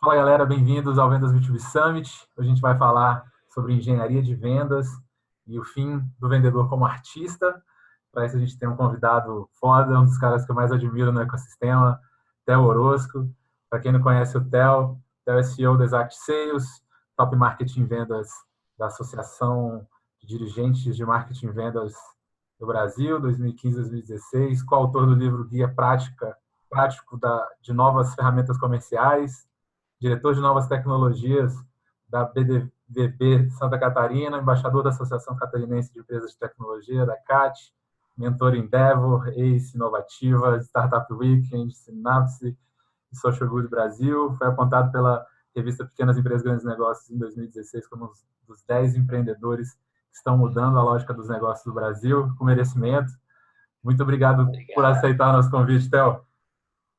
Fala galera, bem-vindos ao Vendas B2B Summit. Hoje a gente vai falar sobre engenharia de vendas e o fim do vendedor como artista. Para isso a gente tem um convidado foda, um dos caras que eu mais admiro no ecossistema, Theo Orozco. Para quem não conhece o Theo é CEO da Exact Sales, Top Marketing Vendas da Associação de Dirigentes de Marketing e Vendas do Brasil, 2015-2016, coautor do livro Guia Prático de Novas Ferramentas Comerciais, diretor de novas tecnologias da BDVB Santa Catarina, embaixador da Associação Catarinense de Empresas de Tecnologia, da CAT, mentor Endeavor, ACE Inovativa, Startup Weekend, Synapse e Social Good Brasil. Foi apontado pela revista Pequenas Empresas Grandes Negócios em 2016 como um dos 10 empreendedores que estão mudando a lógica dos negócios do Brasil, com merecimento. Muito obrigado por Obrigado. aceitar o nosso convite, Theo.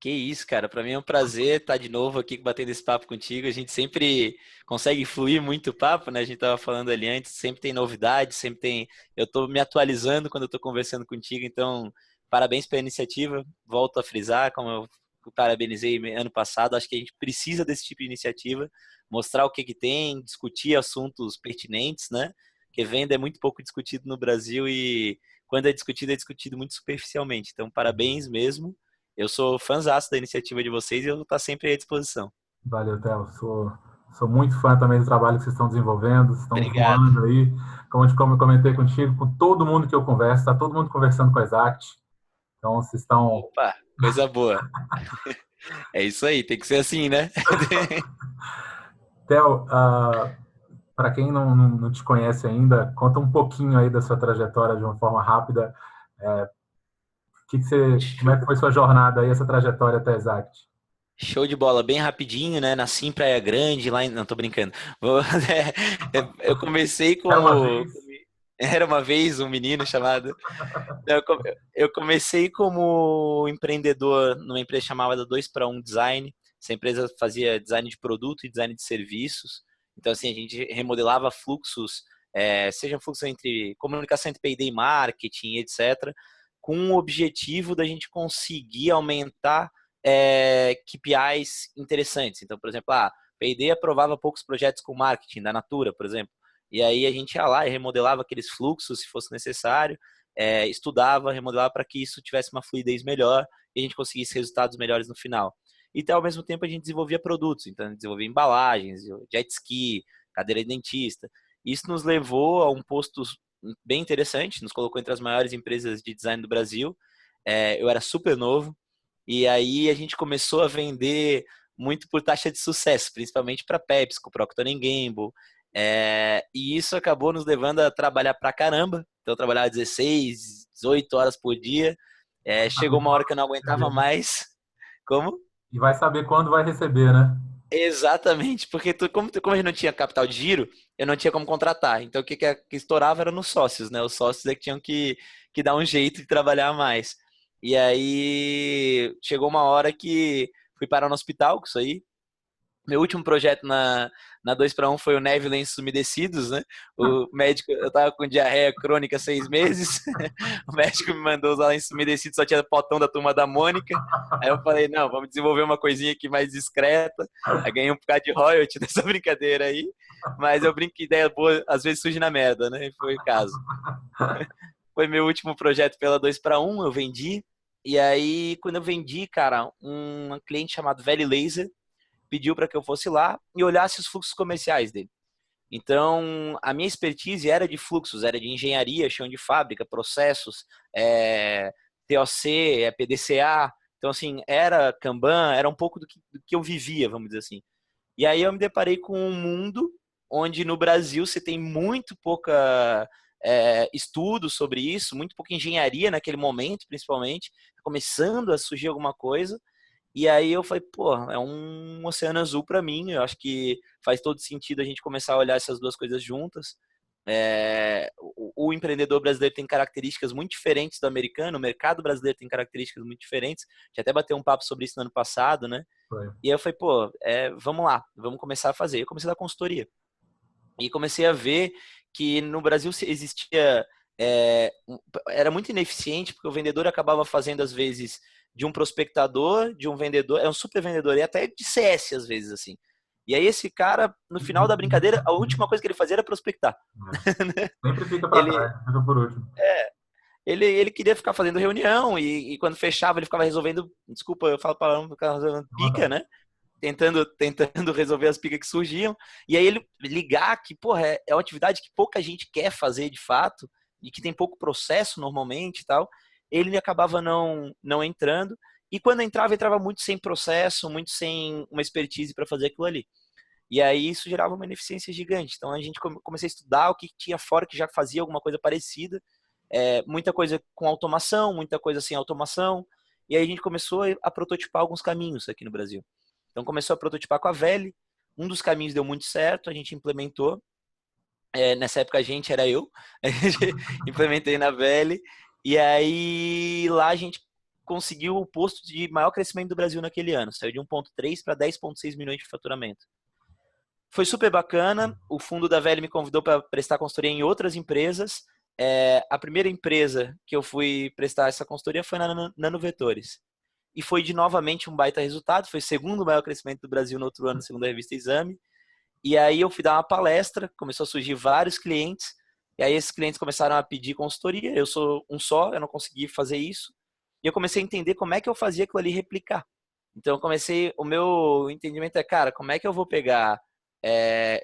Que isso, cara. Para mim é um prazer estar de novo aqui batendo esse papo contigo. A gente sempre consegue fluir muito o papo, né? A gente tava falando ali antes, sempre tem novidades, sempre tem. Eu tô me atualizando quando eu tô conversando contigo, então parabéns pela iniciativa. Volto a frisar, como eu parabenizei ano passado, acho que a gente precisa desse tipo de iniciativa, mostrar o que que tem, discutir assuntos pertinentes, né? Porque venda é muito pouco discutido no Brasil e quando é discutido muito superficialmente. Então, parabéns mesmo. Eu sou fãzaço da iniciativa de vocês e eu vou estar sempre à disposição. Valeu, Theo. Sou muito fã também do trabalho que vocês estão desenvolvendo, vocês estão Obrigado. voando aí. Como eu comentei contigo, com todo mundo que eu converso, está todo mundo conversando com a Exact. Então, vocês estão. Opa, coisa boa. É isso aí, tem que ser assim, né? Theo, para quem não te conhece ainda, conta um pouquinho aí da sua trajetória de uma forma rápida. Como é Show, que foi sua jornada aí, essa trajetória até a Exact? show de bola, bem rapidinho, né? Nasci em Praia Grande, lá em... Não, tô brincando. Eu comecei Era uma como... vez. Era uma vez um menino chamado... Eu comecei como empreendedor numa empresa chamada 2 para um Design. Essa empresa fazia design de produto e design de serviços. Então, assim, a gente remodelava fluxos, seja fluxo entre comunicação entre P&D e marketing, etc., com o objetivo da gente conseguir aumentar KPIs interessantes. Então, por exemplo, P&D aprovava poucos projetos com marketing, da Natura, por exemplo. E aí a gente ia lá e remodelava aqueles fluxos, se fosse necessário, estudava, remodelava para que isso tivesse uma fluidez melhor e a gente conseguisse resultados melhores no final. E ao mesmo tempo a gente desenvolvia produtos, então a gente desenvolvia embalagens, jet ski, cadeira de dentista. Isso nos levou a um posto bem interessante, nos colocou entre as maiores empresas de design do Brasil. Eu era super novo e aí a gente começou a vender muito por taxa de sucesso, principalmente para PepsiCo, Procter Gamble. E isso acabou nos levando a trabalhar pra caramba. Então, eu trabalhava 16, 18 horas por dia. Chegou uma hora que eu não aguentava mais. Como? E vai saber quando vai receber, né? Exatamente, porque como a gente não tinha capital de giro, eu não tinha como contratar. Então, o que estourava era nos sócios, né? Os sócios é que tinham que dar um jeito de trabalhar mais. E aí, chegou uma hora que fui parar no hospital com isso aí. Meu último projeto na 2 para um foi o Neve Lenços Umedecidos, né? O médico, eu tava com diarreia crônica há 6 meses, o médico me mandou usar lenços umedecidos, só tinha potão da Turma da Mônica. Aí eu falei, não, vamos desenvolver uma coisinha aqui mais discreta. Aí ganhei um bocado de royalty dessa brincadeira aí, mas eu brinco que ideia boa, às vezes surge na merda, né? E foi o caso. Foi meu último projeto pela 2 para um, eu vendi. E aí, quando eu vendi, cara, um cliente chamado Valley Laser pediu para que eu fosse lá e olhasse os fluxos comerciais dele. Então, a minha expertise era de fluxos, era de engenharia, chão de fábrica, processos, TOC, PDCA. Então, assim, era Kanban, era um pouco do que eu vivia, vamos dizer assim. E aí eu me deparei com um mundo onde no Brasil você tem muito pouca estudo sobre isso, muito pouca engenharia naquele momento, principalmente, começando a surgir alguma coisa. E aí eu falei, pô, é um oceano azul para mim. Eu acho que faz todo sentido a gente começar a olhar essas duas coisas juntas. O empreendedor brasileiro tem características muito diferentes do americano, o mercado brasileiro tem características muito diferentes. Já até bateu um papo sobre isso no ano passado, né? Foi. E aí eu falei, pô, vamos lá, vamos começar a fazer. Eu comecei a dar consultoria. E comecei a ver que no Brasil existia. Era muito ineficiente, porque o vendedor acabava fazendo, às vezes, de um prospectador, de um vendedor, é um super vendedor, e até de CS, às vezes, assim. E aí esse cara, no final da brincadeira, a última coisa que ele fazia era prospectar. Sempre fica para Ele, trás, fica por último. ele queria ficar fazendo reunião e quando fechava ele ficava resolvendo, desculpa, eu falo para ficava resolvendo pica, né? Tentando resolver as picas que surgiam. E aí ele ligar que, porra, é uma atividade que pouca gente quer fazer de fato e que tem pouco processo normalmente e tal. Ele acabava não entrando. E quando entrava muito sem processo, muito sem uma expertise para fazer aquilo ali. E aí isso gerava uma ineficiência gigante. Então a gente comecei a estudar o que tinha fora que já fazia alguma coisa parecida. Muita coisa com automação, muita coisa sem automação. E aí a gente começou a prototipar alguns caminhos aqui no Brasil. Então começou a prototipar com a Veli. Um dos caminhos deu muito certo, a gente implementou. Nessa época a gente era eu, a gente implementei na Veli. E aí lá a gente conseguiu o posto de maior crescimento do Brasil naquele ano. Saiu de 1,3 para 10,6 milhões de faturamento. Foi super bacana. O fundo da Veli me convidou para prestar consultoria em outras empresas. A primeira empresa que eu fui prestar essa consultoria foi na Nanovetores. E foi de novamente um baita resultado. Foi o segundo maior crescimento do Brasil no outro ano, segundo a revista Exame. E aí eu fui dar uma palestra, começou a surgir vários clientes. E aí esses clientes começaram a pedir consultoria. Eu sou um só, eu não consegui fazer isso. E eu comecei a entender como é que eu fazia aquilo ali replicar. Então eu comecei, o meu entendimento é, cara, como é que eu vou pegar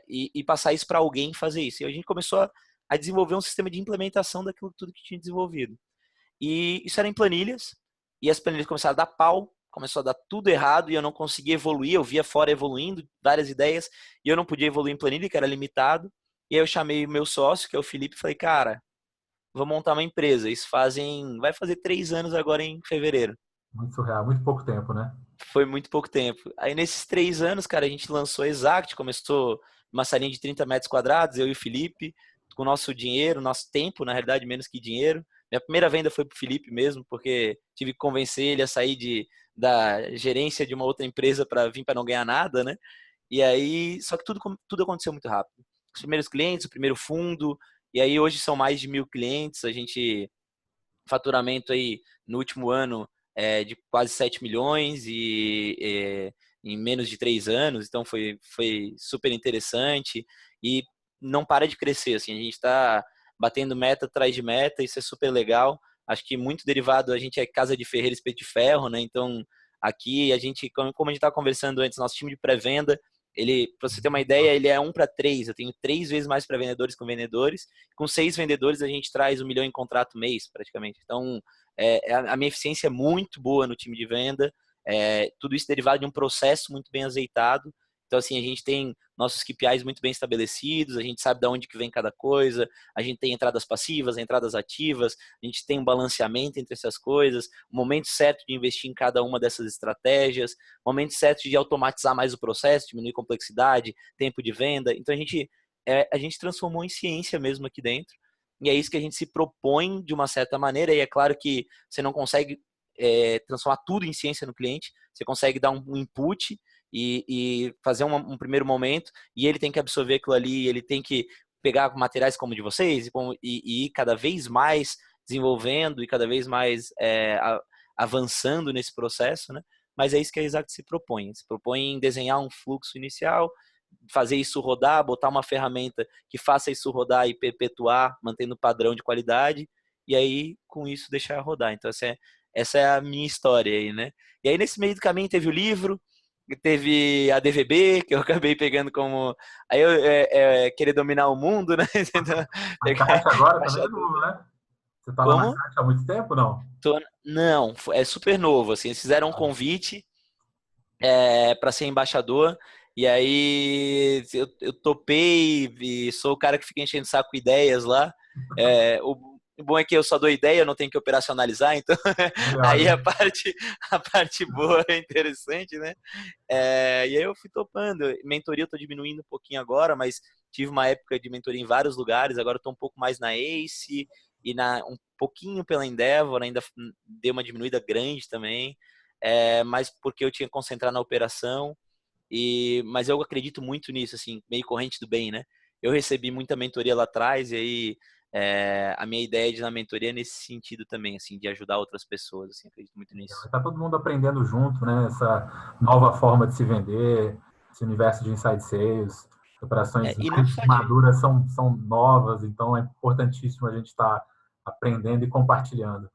e passar isso para alguém fazer isso? E a gente começou a desenvolver um sistema de implementação daquilo tudo que tinha desenvolvido. E isso era em planilhas, e as planilhas começaram a dar pau, começou a dar tudo errado, e eu não conseguia evoluir, eu via fora evoluindo, várias ideias, e eu não podia evoluir em planilha, que era limitado. E aí eu chamei o meu sócio, que é o Felipe, e falei, cara, vou montar uma empresa. Isso vai fazer 3 anos agora em fevereiro. Muito surreal, muito pouco tempo, né? Foi muito pouco tempo. Aí nesses 3 anos, cara, a gente lançou a Exact, começou uma salinha de 30 metros quadrados, eu e o Felipe, com o nosso dinheiro, nosso tempo, na realidade, menos que dinheiro. Minha primeira venda foi pro Felipe mesmo, porque tive que convencer ele a sair da gerência de uma outra empresa para vir para não ganhar nada, né? E aí, só que tudo aconteceu muito rápido. Os primeiros clientes, o primeiro fundo, e aí hoje são mais de 1.000 clientes, a gente faturamento aí no último ano de quase 7 milhões em menos de 3 anos, então foi super interessante e não para de crescer, assim, a gente está batendo meta atrás de meta, isso é super legal. Acho que muito derivado, a gente é casa de ferreiro, espeto de ferro, né? Então aqui a gente, como a gente estava conversando antes, nosso time de pré-venda, ele, para você ter uma ideia, ele é 1 para 3. Eu tenho 3 vezes mais pré-vendedores que vendedores. Com 6 vendedores, a gente traz 1 milhão em contrato mês, praticamente. Então, a minha eficiência é muito boa no time de venda. Tudo isso derivado de um processo muito bem azeitado. Então, assim, a gente tem nossos KPIs muito bem estabelecidos, a gente sabe de onde que vem cada coisa, a gente tem entradas passivas, entradas ativas, a gente tem um balanceamento entre essas coisas, o momento certo de investir em cada uma dessas estratégias, o momento certo de automatizar mais o processo, diminuir complexidade, tempo de venda. Então, a gente transformou em ciência mesmo aqui dentro, e é isso que a gente se propõe de uma certa maneira, e é claro que você não consegue transformar tudo em ciência no cliente, você consegue dar um input, e fazer um primeiro momento, e ele tem que absorver aquilo ali, ele tem que pegar materiais como o de vocês e ir cada vez mais desenvolvendo e cada vez mais avançando nesse processo, né? Mas é isso que a Exact se propõe em desenhar um fluxo inicial, fazer isso rodar, botar uma ferramenta que faça isso rodar e perpetuar, mantendo o padrão de qualidade, e aí com isso deixar rodar. Então essa é a minha história aí, né? E aí nesse meio do caminho teve o livro, teve a DVB, que eu acabei pegando como. Aí eu querer dominar o mundo, né? A Caixa agora também é novo, né? Você está lá na Como? Caixa há muito tempo, não? Não, é super novo. Assim, eles fizeram um convite para ser embaixador. E aí eu topei e sou o cara que fica enchendo saco com ideias lá. O bom é que eu só dou ideia, eu não tenho que operacionalizar, então Melhor, aí né? a parte boa é interessante, né? E aí eu fui topando. Mentoria eu tô diminuindo um pouquinho agora, mas tive uma época de mentoria em vários lugares. Agora eu tô um pouco mais na Ace e um pouquinho pela Endeavor, ainda deu uma diminuída grande também, mas porque eu tinha que concentrar na operação. Mas eu acredito muito nisso, assim, meio corrente do bem, né? Eu recebi muita mentoria lá atrás e aí a minha ideia de na mentoria é nesse sentido também, assim, de ajudar outras pessoas, assim, acredito muito nisso. Está todo mundo aprendendo junto, né? Essa nova forma de se vender, esse universo de inside sales, operações E não só de maduras são novas, então é importantíssimo a gente estar aprendendo e compartilhando.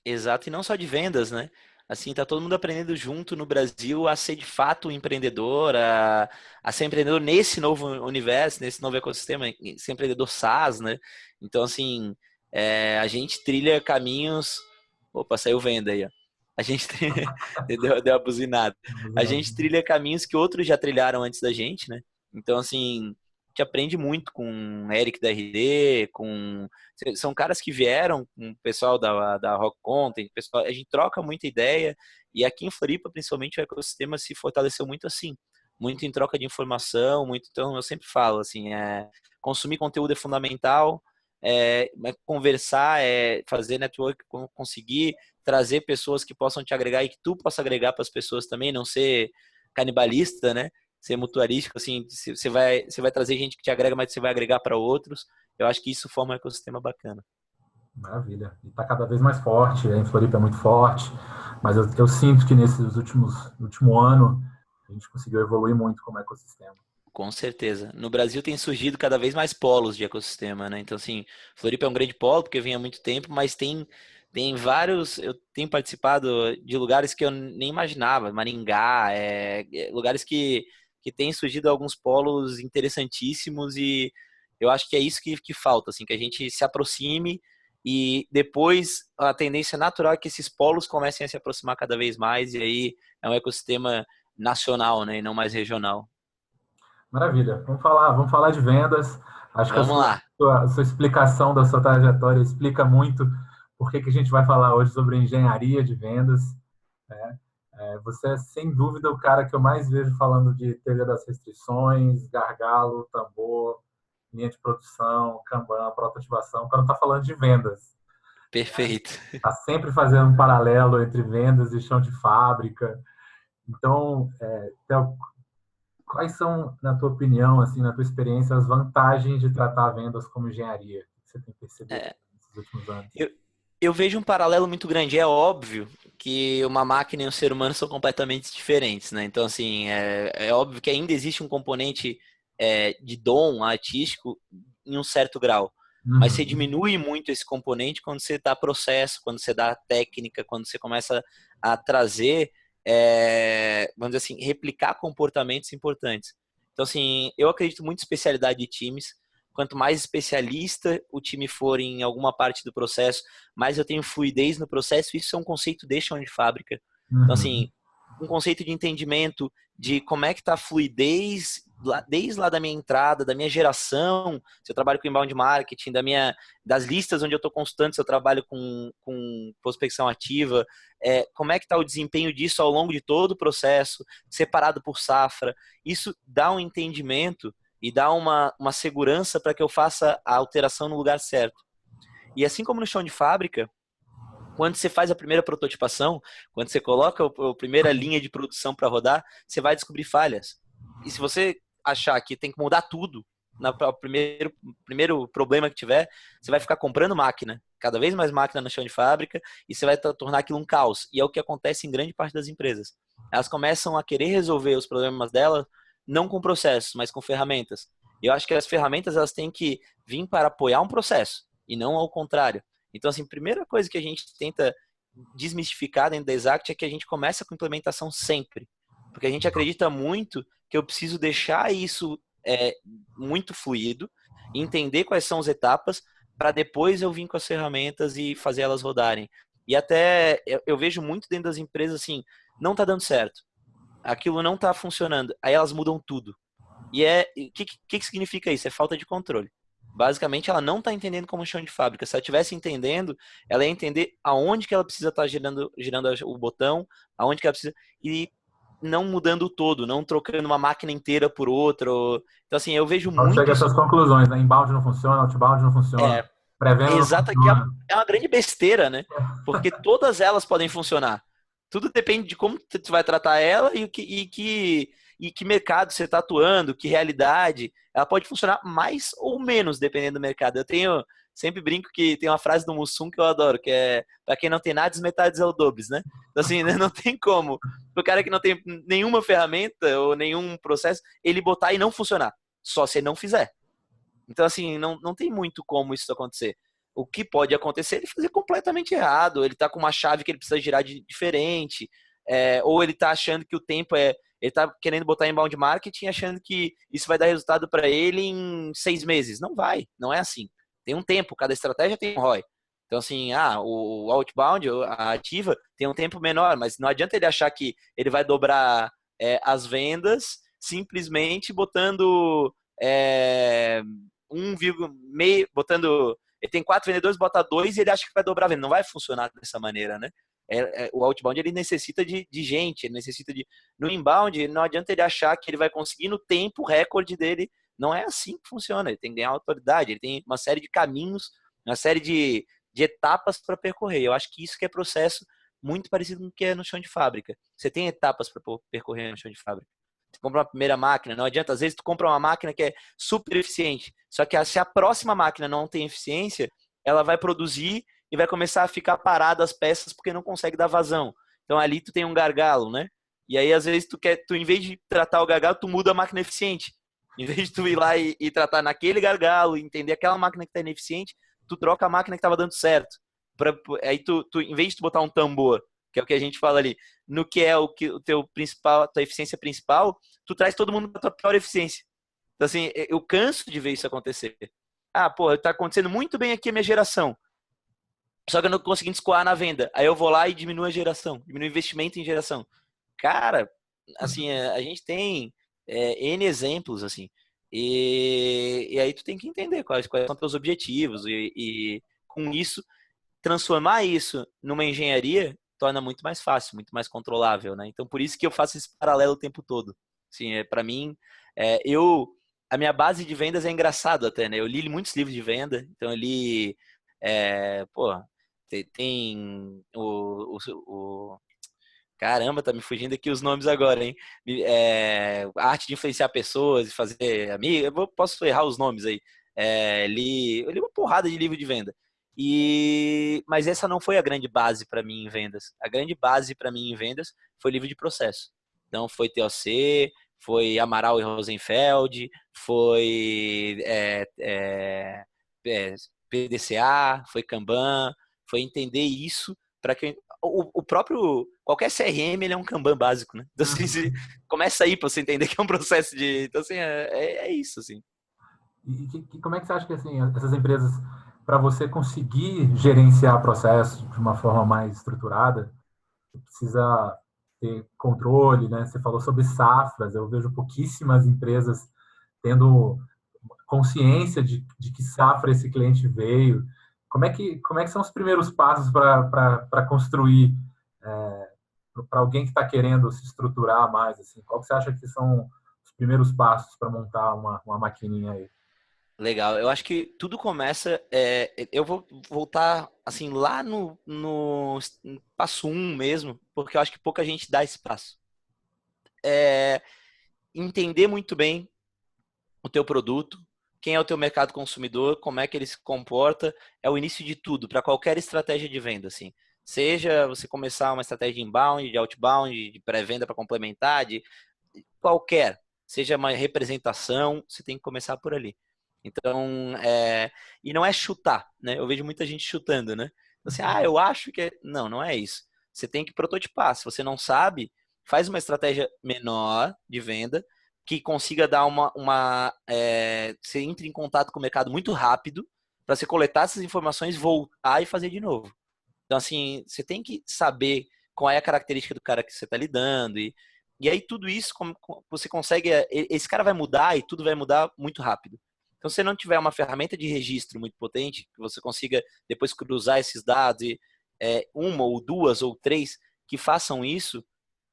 Exato, e não só de vendas, né? Assim, tá todo mundo aprendendo junto no Brasil a ser de fato um empreendedor, a ser empreendedor nesse novo universo, nesse novo ecossistema, ser empreendedor SaaS, né? Então, assim, a gente trilha caminhos. Opa, saiu venda aí, ó. A gente deu a buzinada. A gente trilha caminhos que outros já trilharam antes da gente, né? Então, assim, a gente aprende muito com o Eric da RD, com são caras que vieram com o pessoal da Rock Content, pessoal, a gente troca muita ideia, e aqui em Floripa, principalmente, o ecossistema se fortaleceu muito assim, muito em troca de informação, muito, então eu sempre falo, assim, consumir conteúdo é fundamental, conversar, fazer network, conseguir trazer pessoas que possam te agregar e que tu possa agregar para as pessoas também, não ser canibalista, né? Ser mutualístico, assim, você vai trazer gente que te agrega, mas você vai agregar para outros. Eu acho que isso forma um ecossistema bacana. Maravilha. E está cada vez mais forte, em Floripa é muito forte, mas eu sinto que último ano a gente conseguiu evoluir muito como ecossistema. Com certeza. No Brasil tem surgido cada vez mais polos de ecossistema, né? Então, assim, Floripa é um grande polo, porque vem há muito tempo, mas tem vários. Eu tenho participado de lugares que eu nem imaginava, Maringá, lugares que têm surgido alguns polos interessantíssimos e eu acho que é isso que falta, assim, que a gente se aproxime e depois a tendência natural é que esses polos comecem a se aproximar cada vez mais e aí é um ecossistema nacional, né? E não mais regional. Maravilha. Vamos falar de vendas. Acho que a Vamos lá. sua explicação da sua trajetória explica muito por que a gente vai falar hoje sobre engenharia de vendas. Né? Você é, sem dúvida, o cara que eu mais vejo falando de teoria das restrições, gargalo, tambor, linha de produção, Kanban, prototipação, para não estar falando de vendas. Perfeito. Está sempre fazendo um paralelo entre vendas e chão de fábrica. Então, Theo, quais são, na tua opinião, assim, na tua experiência, as vantagens de tratar vendas como engenharia que você tem percebido É, nesses últimos anos? eu, eu vejo um paralelo muito grande. É óbvio que uma máquina e um ser humano são completamente diferentes, né? Então, assim, é óbvio que ainda existe um componente de dom artístico em um certo grau. Mas você Uhum. diminui muito esse componente quando você dá processo, quando você dá técnica, quando você começa a trazer, vamos dizer assim, replicar comportamentos importantes. Então, assim, eu acredito muito em especialidade de times. Quanto mais especialista o time for em alguma parte do processo, mais eu tenho fluidez no processo. Isso é um conceito de chão de fábrica. Então, Uhum. assim, um conceito de entendimento de como é que está a fluidez desde lá da minha entrada, da minha geração, se eu trabalho com inbound marketing, das listas onde eu estou constante, se eu trabalho com prospecção ativa, como é que está o desempenho disso ao longo de todo o processo, separado por safra. Isso dá um entendimento e dá uma segurança para que eu faça a alteração no lugar certo. E assim como no chão de fábrica, quando você faz a primeira prototipação, quando você coloca a primeira linha de produção para rodar, você vai descobrir falhas. E se você achar que tem que mudar tudo, no primeiro problema que tiver, você vai ficar comprando máquina, cada vez mais máquina no chão de fábrica, e você vai tornar aquilo um caos. E é o que acontece em grande parte das empresas. Elas começam a querer resolver os problemas delas, não com processos, mas com ferramentas. E eu acho que as ferramentas elas têm que vir para apoiar um processo, e não ao contrário. Então, assim, a primeira coisa que a gente tenta desmistificar dentro da Exact é que a gente começa com implementação sempre. Porque a gente acredita muito que eu preciso deixar isso muito fluido, entender quais são as etapas, para depois eu vir com as ferramentas e fazer elas rodarem. E até eu vejo muito dentro das empresas assim, não está dando certo, aquilo não está funcionando, aí elas mudam tudo. E o que significa isso? É falta de controle. Basicamente, ela não está entendendo como chão de fábrica. Se ela estivesse entendendo, ela ia entender aonde que ela precisa estar girando o botão, aonde que ela precisa, e não mudando o todo, não trocando uma máquina inteira por outra. Então, assim, eu vejo Então chega muito a isso. essas conclusões, né? Inbound não funciona, outbound não funciona, É, pré-venda não exata, que funciona. é uma grande besteira, né? Porque todas elas podem funcionar. Tudo depende de como tu vai tratar ela e que mercado você está atuando, que realidade. Ela pode funcionar mais ou menos, dependendo do mercado. Sempre brinco que tem uma frase do Mussum que eu adoro, que é: para quem não tem nada, metades é o dobro, né? Então, assim, né, não tem como. O cara que não tem nenhuma ferramenta ou nenhum processo, ele botar e não funcionar. Só se ele não fizer. Então, assim, não tem muito como isso acontecer. O que pode acontecer é ele fazer completamente errado, ele tá com uma chave que ele precisa girar diferente, ou ele tá achando que o tempo é. Ele tá querendo botar inbound marketing achando que isso vai dar resultado para ele em 6 meses. Não vai, não é assim. Tem um tempo, cada estratégia tem um ROI. Então, assim, o outbound, a ativa, tem um tempo menor, mas não adianta ele achar que ele vai dobrar as vendas simplesmente botando 1,5, botando. Ele tem 4 vendedores, bota 2 e ele acha que vai dobrar a venda. Não vai funcionar dessa maneira, né? O outbound ele necessita de gente, ele necessita de. No inbound, não adianta ele achar que ele vai conseguir no tempo recorde dele. Não é assim que funciona. Ele tem que ganhar autoridade, ele tem uma série de caminhos, uma série de etapas para percorrer. Eu acho que isso que é processo muito parecido com o que é no chão de fábrica. Você tem etapas para percorrer no chão de fábrica. Você compra uma primeira máquina, não adianta. Às vezes tu compra uma máquina que é super eficiente, só que se a próxima máquina não tem eficiência, ela vai produzir e vai começar a ficar parada as peças porque não consegue dar vazão. Então ali tu tem um gargalo, né? E aí às vezes tu em vez de tratar o gargalo, tu muda a máquina eficiente. Em vez de tu ir lá e tratar naquele gargalo, entender aquela máquina que está ineficiente, tu troca a máquina que estava dando certo. Aí em vez de tu botar um tambor, que é o que a gente fala ali, no que é o teu principal, a tua eficiência principal, tu traz todo mundo para tua pior eficiência. Então assim, eu canso de ver isso acontecer. Pô, tá acontecendo muito bem aqui a minha geração. Só que eu não tô conseguindo escoar na venda. Aí eu vou lá e diminuo a geração, diminuo o investimento em geração. Cara, assim, a gente tem N exemplos, assim. E aí tu tem que entender quais são teus objetivos e com isso, transformar isso numa engenharia torna muito mais fácil, muito mais controlável, né? Então, por isso que eu faço esse paralelo o tempo todo. Assim, para mim, a minha base de vendas é engraçado até, né? Eu li muitos livros de venda, então eu li, pô, tem caramba, tá me fugindo aqui os nomes agora, hein? A arte de influenciar pessoas e fazer amigos. Posso errar os nomes aí. Eu li uma porrada de livro de venda. Mas essa não foi a grande base para mim em vendas. A grande base para mim em vendas foi livro de processo. Então foi TOC, foi Amaral e Rosenfeld, foi PDCA, foi Kanban, foi entender isso para que o próprio qualquer CRM ele é um Kanban básico, né? Então assim, começa aí para você entender que é um processo de, então assim é isso assim. E como é que você acha que assim essas empresas, para você conseguir gerenciar processo de uma forma mais estruturada, você precisa ter controle, né? Você falou sobre safras, eu vejo pouquíssimas empresas tendo consciência de que safra esse cliente veio. Como é que são os primeiros passos para construir, para alguém que está querendo se estruturar mais? Assim? Qual que você acha que são os primeiros passos para montar uma maquininha aí? Legal, eu acho que tudo começa. Eu vou voltar assim lá no passo 1 mesmo, porque eu acho que pouca gente dá esse passo. Entender muito bem o teu produto, quem é o teu mercado consumidor, como é que ele se comporta, é o início de tudo, para qualquer estratégia de venda, assim. Seja você começar uma estratégia de inbound, de outbound, de pré-venda para complementar, de qualquer, seja uma representação, você tem que começar por ali. Então, e não é chutar, né? Eu vejo muita gente chutando, né? Assim, eu acho que Não, não é isso. Você tem que prototipar. Se você não sabe, faz uma estratégia menor de venda que consiga dar você entre em contato com o mercado muito rápido para você coletar essas informações, voltar e fazer de novo. Então, assim, você tem que saber qual é a característica do cara que você está lidando e aí tudo isso você consegue. Esse cara vai mudar e tudo vai mudar muito rápido. Então, se você não tiver uma ferramenta de registro muito potente, que você consiga depois cruzar esses dados e uma ou duas ou três que façam isso,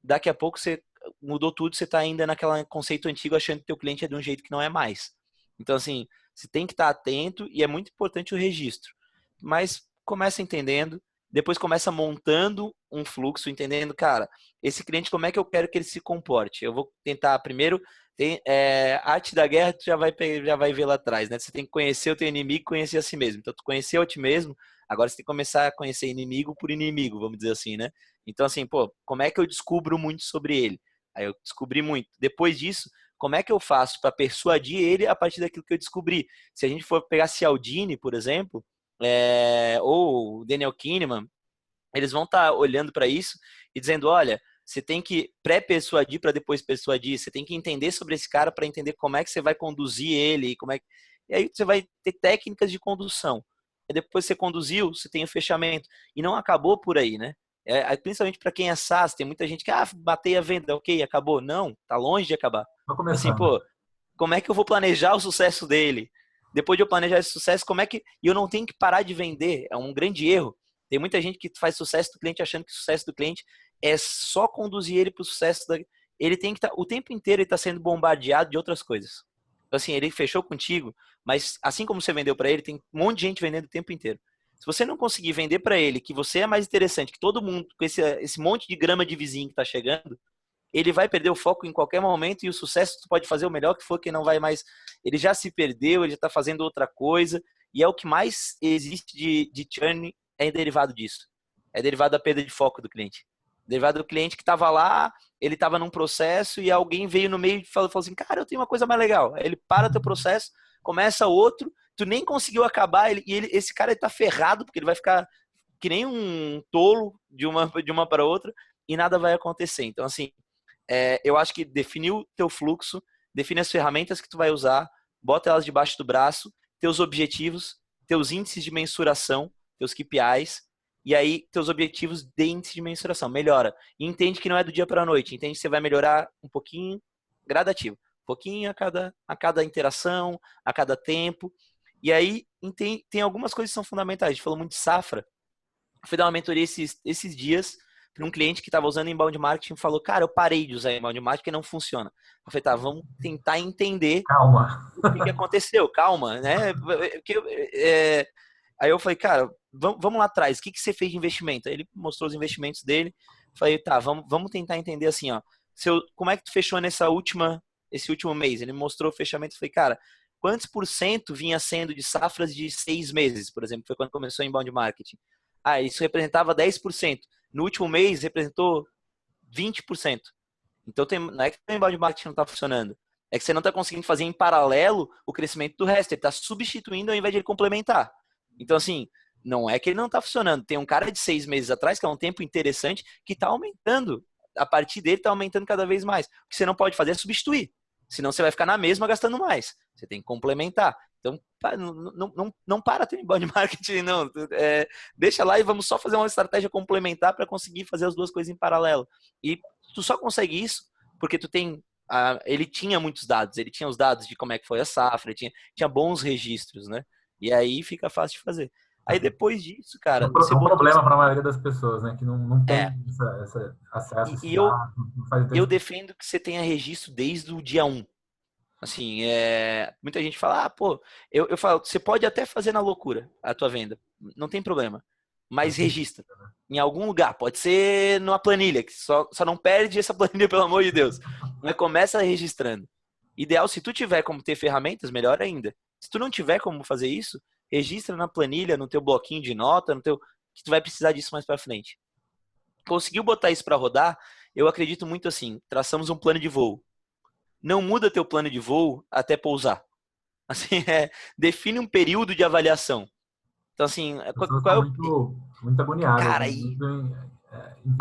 daqui a pouco você mudou tudo, você está ainda naquele conceito antigo achando que teu cliente é de um jeito que não é mais. Então, assim, você tem que estar atento e é muito importante o registro. Mas começa entendendo depois começa montando um fluxo, entendendo, cara, esse cliente, como é que eu quero que ele se comporte? Eu vou tentar primeiro, arte da guerra, tu já vai ver lá atrás, né? Você tem que conhecer o teu inimigo e conhecer a si mesmo. Então, tu conheceu a ti mesmo, agora você tem que começar a conhecer inimigo por inimigo, vamos dizer assim, né? Então, assim, pô, como é que eu descubro muito sobre ele? Aí eu descobri muito. Depois disso, como é que eu faço para persuadir ele a partir daquilo que eu descobri? Se a gente for pegar Cialdini, por exemplo, ou Daniel Kahneman, eles vão estar olhando para isso e dizendo, olha, você tem que pré-persuadir para depois persuadir, você tem que entender sobre esse cara para entender como é que você vai conduzir ele, e aí você vai ter técnicas de condução. E depois você conduziu, você tem o fechamento. E não acabou por aí, né? Principalmente para quem é SaaS, tem muita gente que, batei a venda, ok, acabou. Não, tá longe de acabar. Tô Assim, começando. pô, como é que eu vou planejar o sucesso dele? Depois de eu planejar esse sucesso, como é que. E eu não tenho que parar de vender. É um grande erro. Tem muita gente que faz sucesso do cliente achando que o sucesso do cliente é só conduzir ele para o sucesso da. Ele tem que estar. O tempo inteiro ele está sendo bombardeado de outras coisas. Então, assim, ele fechou contigo, mas assim como você vendeu para ele, tem um monte de gente vendendo o tempo inteiro. Se você não conseguir vender para ele que você é mais interessante que todo mundo, com esse monte de grama de vizinho que está chegando, ele vai perder o foco em qualquer momento e o sucesso tu pode fazer o melhor que for, que não vai mais. Ele já se perdeu, ele já está fazendo outra coisa, e é o que mais existe de churn é derivado disso. É derivado da perda de foco do cliente. Derivado do cliente que estava lá, ele estava num processo e alguém veio no meio e falou assim, cara, eu tenho uma coisa mais legal. Aí ele para teu processo, começa outro, tu nem conseguiu acabar, esse cara está ferrado, porque ele vai ficar que nem um tolo de uma para outra e nada vai acontecer. Então, assim, eu acho que definir o teu fluxo, define as ferramentas que tu vai usar, bota elas debaixo do braço, teus objetivos, teus índices de mensuração, teus KPIs, e aí teus objetivos de índice de mensuração. Melhora. E entende que não é do dia para a noite, entende que você vai melhorar um pouquinho gradativo, um pouquinho a cada interação, a cada tempo. E aí tem algumas coisas que são fundamentais. A gente falou muito de safra. Eu fui dar uma mentoria esses dias para um cliente que estava usando inbound marketing e falou, cara, eu parei de usar inbound marketing porque não funciona. Eu falei, tá, vamos tentar entender Calma. o que aconteceu, calma, né? Aí eu falei, cara, vamos lá atrás, o que você fez de investimento? Aí ele mostrou os investimentos dele, falei, tá, vamos tentar entender assim, ó, como é que tu fechou esse último mês? Ele mostrou o fechamento, eu falei, cara, quantos por cento vinha sendo de safras de 6 meses, por exemplo, foi quando começou o inbound marketing? Isso representava 10%. No último mês, representou 20%. Então, não é que o inbound marketing não está funcionando. É que você não está conseguindo fazer em paralelo o crescimento do resto. Ele está substituindo ao invés de ele complementar. Então, assim, não é que ele não está funcionando. Tem um cara de 6 meses atrás, que é um tempo interessante, que está aumentando. A partir dele está aumentando cada vez mais. O que você não pode fazer é substituir. Senão você vai ficar na mesma gastando mais. Você tem que complementar. Então, não para ter inbound marketing, não. Deixa lá e vamos só fazer uma estratégia complementar para conseguir fazer as duas coisas em paralelo. E tu só consegue isso porque tu tem... ele tinha muitos dados. Ele tinha os dados de como é que foi a safra, ele tinha bons registros, né? E aí fica fácil de fazer. Aí depois disso, cara, você É um botou... problema para a maioria das pessoas, né? Que não É, tem esse acesso a esses e eu, dados, não faz eu entendimento. defendo que você tenha registro desde o dia 1. Assim, muita gente fala, pô, eu falo, você pode até fazer na loucura a tua venda, não tem problema, mas registra em algum lugar, pode ser numa planilha, que só não perde essa planilha, pelo amor de Deus, mas começa registrando. Ideal, se tu tiver como ter ferramentas, melhor ainda. Se tu não tiver como fazer isso, registra na planilha, no teu bloquinho de nota, que tu vai precisar disso mais para frente. Conseguiu botar isso para rodar? Eu acredito muito assim, traçamos um plano de voo. Não muda teu plano de voo até pousar. Assim, define um período de avaliação. Então, assim, As pessoas qual estão é o... muito agoniadas, Cara, né? Muito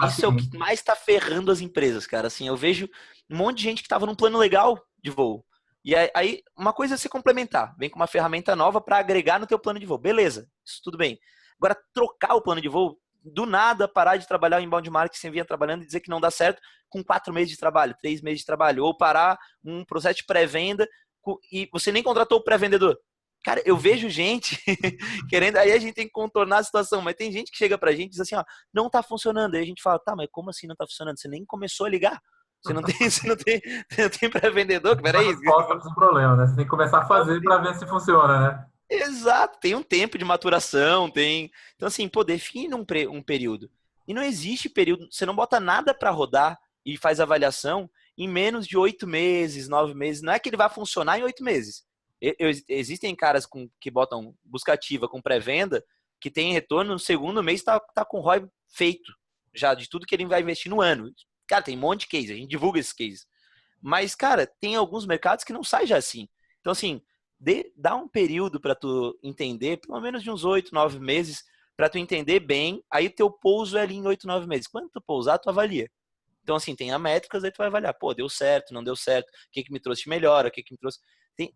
isso é o que impacientes. mais está ferrando as empresas, cara. Assim, eu vejo um monte de gente que estava num plano legal de voo. E aí, uma coisa é se complementar. Vem com uma ferramenta nova para agregar no teu plano de voo. Beleza, isso tudo bem. Agora, trocar o plano de voo, do nada, parar de trabalhar em inbound marketing que você vinha trabalhando e dizer que não dá certo com 4 meses de trabalho, 3 meses de trabalho. Ou parar um processo de pré-venda e você nem contratou o pré-vendedor. Cara, eu vejo gente querendo, aí a gente tem que contornar a situação, mas tem gente que chega pra gente e diz assim, ó, não tá funcionando. Aí a gente fala, tá, mas como assim não tá funcionando? Você nem começou a ligar. Você não tem pré-vendedor, Uma peraí. resposta para o problema, né? Você tem que começar a fazer para ver se funciona, né? Exato, tem um tempo de maturação, tem. Então, assim, pô, define um período. E não existe período, você não bota nada para rodar e faz avaliação em menos de 8 meses, 9 meses. Não é que ele vai funcionar em 8 meses. Existem caras que botam busca ativa com pré-venda que tem retorno no segundo mês, tá com o ROI feito já de tudo que ele vai investir no ano. Cara, tem um monte de case, a gente divulga esses cases. Mas, cara, tem alguns mercados que não sai já assim. Então, assim, dá um período para tu entender, pelo menos de uns 8, 9 meses, para tu entender bem, aí o teu pouso é ali em 8, 9 meses. Quando tu pousar, tu avalia. Então, assim, tem a métricas, aí tu vai avaliar, pô, deu certo, não deu certo, o que me trouxe de melhora, o que me trouxe...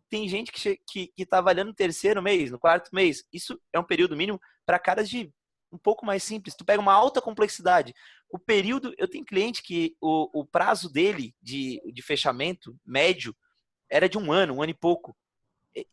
Tem gente que tá avaliando no terceiro mês, no quarto mês. Isso é um período mínimo para caras de um pouco mais simples. Tu pega uma alta complexidade. O período, eu tenho cliente que o prazo dele de fechamento médio era de um ano e pouco.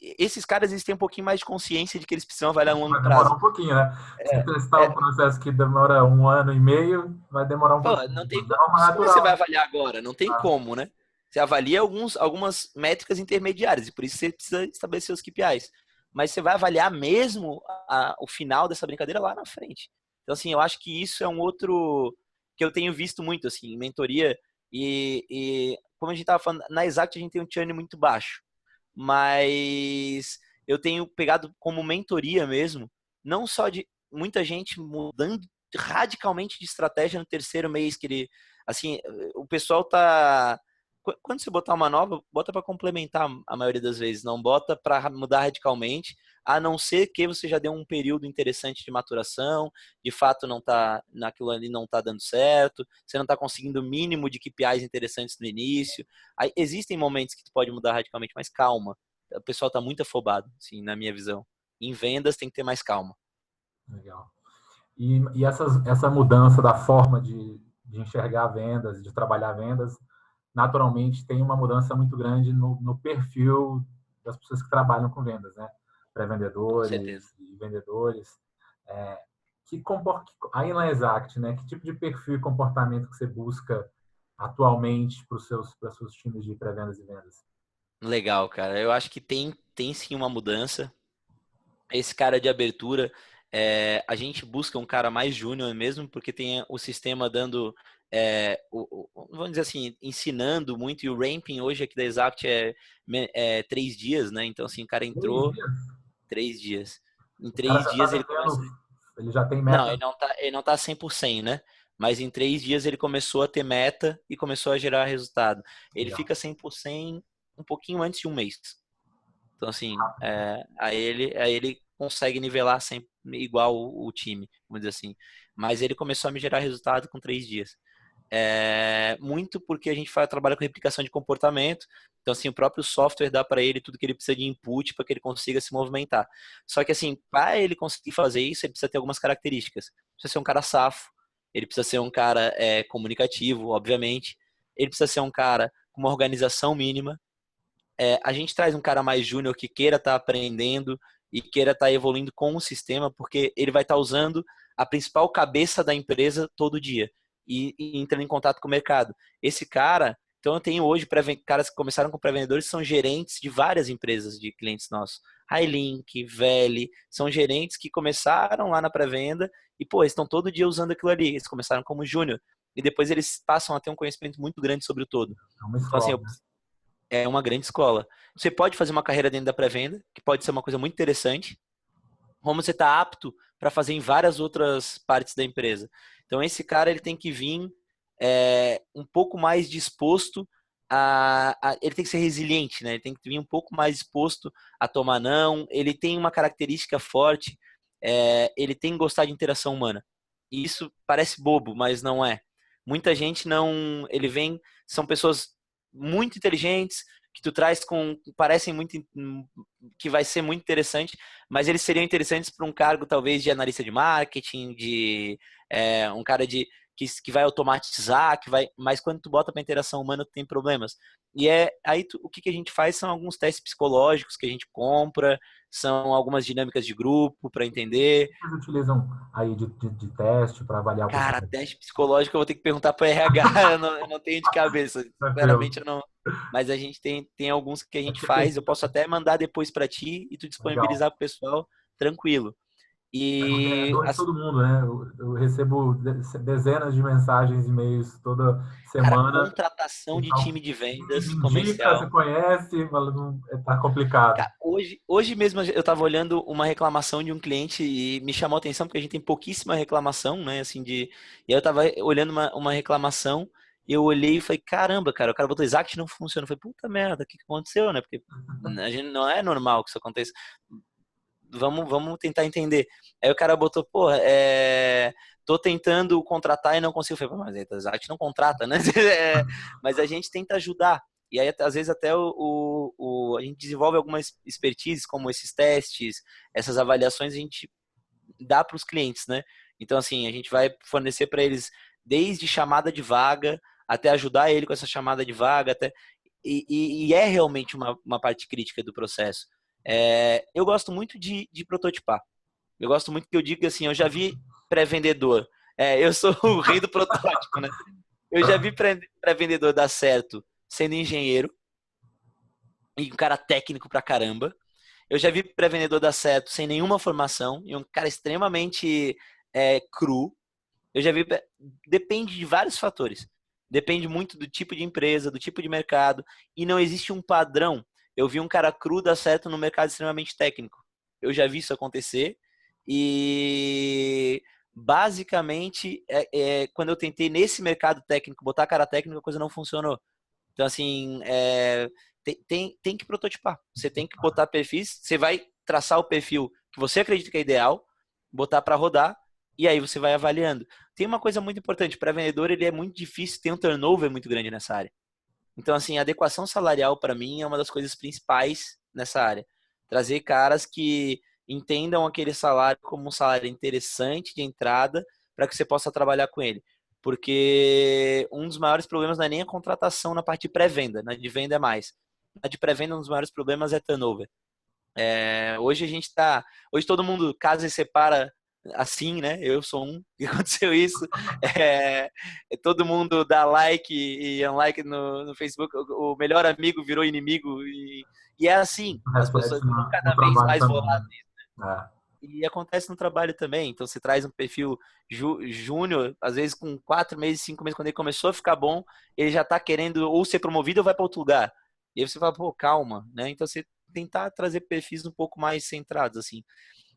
Esses caras, eles têm um pouquinho mais de consciência de que eles precisam avaliar um longo Vai demorar prazo. um pouquinho, né? Se É, testar um é, processo que demora 1 ano e meio, vai demorar um pô, pouquinho. não tem, É uma como você vai natural. avaliar agora? Não tem Tá? como, né? Você avalia algumas métricas intermediárias e por isso você precisa estabelecer os KPIs. Mas você vai avaliar mesmo o final dessa brincadeira lá na frente. Então, assim, eu acho que isso é um outro que eu tenho visto muito, assim, em mentoria. E como a gente estava falando, na Exact a gente tem um churn muito baixo. Mas eu tenho pegado como mentoria mesmo, não só de muita gente mudando radicalmente de estratégia no terceiro mês, que ele, assim, o pessoal tá quando você botar uma nova, bota para complementar a maioria das vezes, não bota para mudar radicalmente, a não ser que você já deu um período interessante de maturação, de fato não tá naquilo ali não tá dando certo, você não tá conseguindo o mínimo de KPIs interessantes no início. Aí, existem momentos que tu pode mudar radicalmente, mas calma. O pessoal tá muito afobado, assim, na minha visão. Em vendas tem que ter mais calma. Legal. E essa mudança da forma de enxergar vendas, de trabalhar vendas, naturalmente tem uma mudança muito grande no perfil das pessoas que trabalham com vendas, né? Com Pré-vendedores certeza. e vendedores. É, aí na Exact, né? Que tipo de perfil e comportamento que você busca atualmente para os seus times de pré-vendas e vendas? Legal, cara. Eu acho que tem sim uma mudança. Esse cara de abertura, a gente busca um cara mais júnior mesmo, porque tem o sistema dando, vamos dizer assim, ensinando muito, e o ramping hoje aqui da Exact é 3 dias, né? Então, assim, o cara 3 entrou dias. 3 dias. Em O cara três já está dias ele vendendo, começa. ele já tem Não, meta. ele não tá 100%, né? Mas em 3 dias ele começou a ter meta e começou a gerar resultado. Ele Legal. fica 100% um pouquinho antes de um mês. Então, assim, aí ele consegue nivelar sempre igual o time, vamos dizer assim. Mas ele começou a me gerar resultado com 3 dias. Muito porque a gente trabalha com replicação de comportamento. Então, assim, o próprio software dá para ele tudo que ele precisa de input para que ele consiga se movimentar. Só que, assim, para ele conseguir fazer isso, ele precisa ter algumas características. Precisa ser um cara safo, ele precisa ser um cara comunicativo, obviamente. Ele precisa ser um cara com uma organização mínima. A gente traz um cara mais júnior que queira estar aprendendo e queira estar evoluindo com o sistema, porque ele vai estar usando a principal cabeça da empresa todo dia e entrando em contato com o mercado. Esse cara, então eu tenho hoje caras que começaram com pré-vendedores, são gerentes de várias empresas de clientes nossos. Highlink, Veli, são gerentes que começaram lá na pré-venda e, pô, eles estão todo dia usando aquilo ali. Eles começaram como júnior e depois eles passam a ter um conhecimento muito grande sobre o todo. É uma Então, assim, escola, né? é uma grande escola. Você pode fazer uma carreira dentro da pré-venda, que pode ser uma coisa muito interessante, como você está apto para fazer em várias outras partes da empresa. Então, esse cara ele tem que vir um pouco mais disposto ele tem que ser resiliente, né? Ele tem que vir um pouco mais disposto a tomar não. Ele tem uma característica forte, ele tem que gostar de interação humana. E isso parece bobo, mas não é. Muita gente não. Ele vem, são pessoas muito inteligentes, que tu traz parecem muito, que vai ser muito interessante, mas eles seriam interessantes para um cargo talvez de analista de marketing, de um cara que vai automatizar, mas quando tu bota para interação humana, tu tem problemas. E aí o que a gente faz são alguns testes psicológicos que a gente compra, são algumas dinâmicas de grupo para entender. Vocês utilizam aí de teste para avaliar o Cara, pessoal? teste psicológico eu vou ter que perguntar para RH, eu não tenho de cabeça, Tranquilo. sinceramente eu não. Mas a gente tem alguns que a É gente porque faz, eu posso até mandar depois para ti e tu legal. disponibilizar para o pessoal, tranquilo. É porque é E dor de todo mundo, né? Eu recebo dezenas de mensagens, e-mails toda cara, semana. contratação de Então, time de me vendas indica, você comercial. conhece, fala, tá complicado. Cara, hoje mesmo eu estava olhando uma reclamação de um cliente e me chamou a atenção porque a gente tem pouquíssima reclamação, né? Assim, e aí eu estava olhando uma reclamação, eu olhei e falei, caramba, cara, o cara botou Exact não funciona. Eu falei, puta merda, o que aconteceu, né? Porque a gente não é normal que isso aconteça. Vamos tentar entender. Aí o cara botou, pô, tô tentando contratar e não consigo. Eu falei, mas a Exact não contrata, né? Mas a gente tenta ajudar. E aí, às vezes, até a gente desenvolve algumas expertises, como esses testes, essas avaliações, a gente dá para os clientes, né? Então, assim, a gente vai fornecer para eles desde chamada de vaga, até ajudar ele com essa chamada de vaga, e é realmente uma parte crítica do processo. Eu gosto muito de prototipar. Eu gosto muito que eu diga assim, eu já vi pré-vendedor. Eu sou o rei do protótipo, né? Eu já vi pré-vendedor dar certo sendo engenheiro e um cara técnico pra caramba. Eu já vi pré-vendedor dar certo sem nenhuma formação e um cara extremamente cru. Eu já vi. Depende de vários fatores. Depende muito do tipo de empresa, do tipo de mercado. E não existe um padrão. Eu vi um cara cru dar certo no mercado extremamente técnico. Eu já vi isso acontecer. E basicamente, quando eu tentei nesse mercado técnico botar cara técnico, a coisa não funcionou. Então, assim, tem que prototipar. Você tem que botar perfis. Você vai traçar o perfil que você acredita que é ideal, botar para rodar, e aí você vai avaliando. Tem uma coisa muito importante, para vendedor ele é muito difícil, tem um turnover muito grande nessa área. Então, assim, a adequação salarial para mim é uma das coisas principais nessa área. Trazer caras que entendam aquele salário como um salário interessante de entrada para que você possa trabalhar com ele. Porque um dos maiores problemas não é nem a contratação na parte de pré-venda, na de venda é mais. Na de pré-venda, um dos maiores problemas é turnover. Hoje a gente está. Hoje todo mundo casa e separa assim, né? Eu sou um que aconteceu isso. É, todo mundo dá like e unlike no Facebook. O melhor amigo virou inimigo e é assim. As pessoas Reflete estão no cada vez trabalho mais também, né? voláteis. É. E acontece no trabalho também. Então você traz um perfil júnior, às vezes com 4 meses, 5 meses, quando ele começou a ficar bom, ele já está querendo ou ser promovido ou vai para outro lugar. E aí você fala, pô, calma, né? Então você tentar trazer perfis um pouco mais centrados, assim.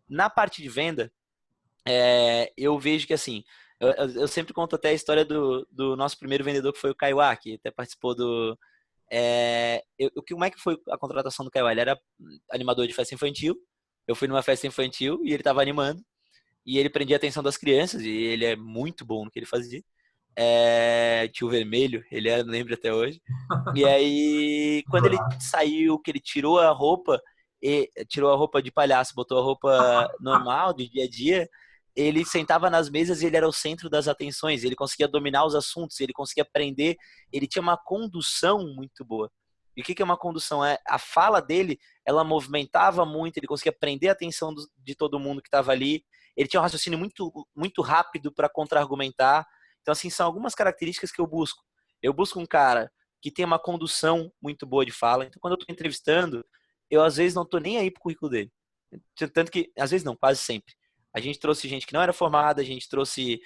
Na parte de venda, eu vejo que, assim, eu sempre conto até a história do nosso primeiro vendedor, que foi o Kaiwa, que até participou do... como é que foi a contratação do Kaiwa? Ele era animador de festa infantil, eu fui numa festa infantil e ele estava animando, e ele prendia a atenção das crianças, e ele é muito bom no que ele fazia. Tio Vermelho, ele lembro até hoje. E aí, quando ele saiu, que ele tirou a roupa de palhaço, botou a roupa normal, de dia a dia, ele sentava nas mesas e ele era o centro das atenções, ele conseguia dominar os assuntos, ele conseguia aprender, ele tinha uma condução muito boa. E o que é uma condução? A fala dele, ela movimentava muito, ele conseguia prender a atenção de todo mundo que estava ali, ele tinha um raciocínio muito, muito rápido para contra-argumentar. Então, assim, são algumas características que eu busco. Eu busco um cara que tem uma condução muito boa de fala. Então, quando eu estou entrevistando, eu às vezes não estou nem aí pro currículo dele. Tanto que, às vezes não, quase sempre. A gente trouxe gente que não era formada, a gente trouxe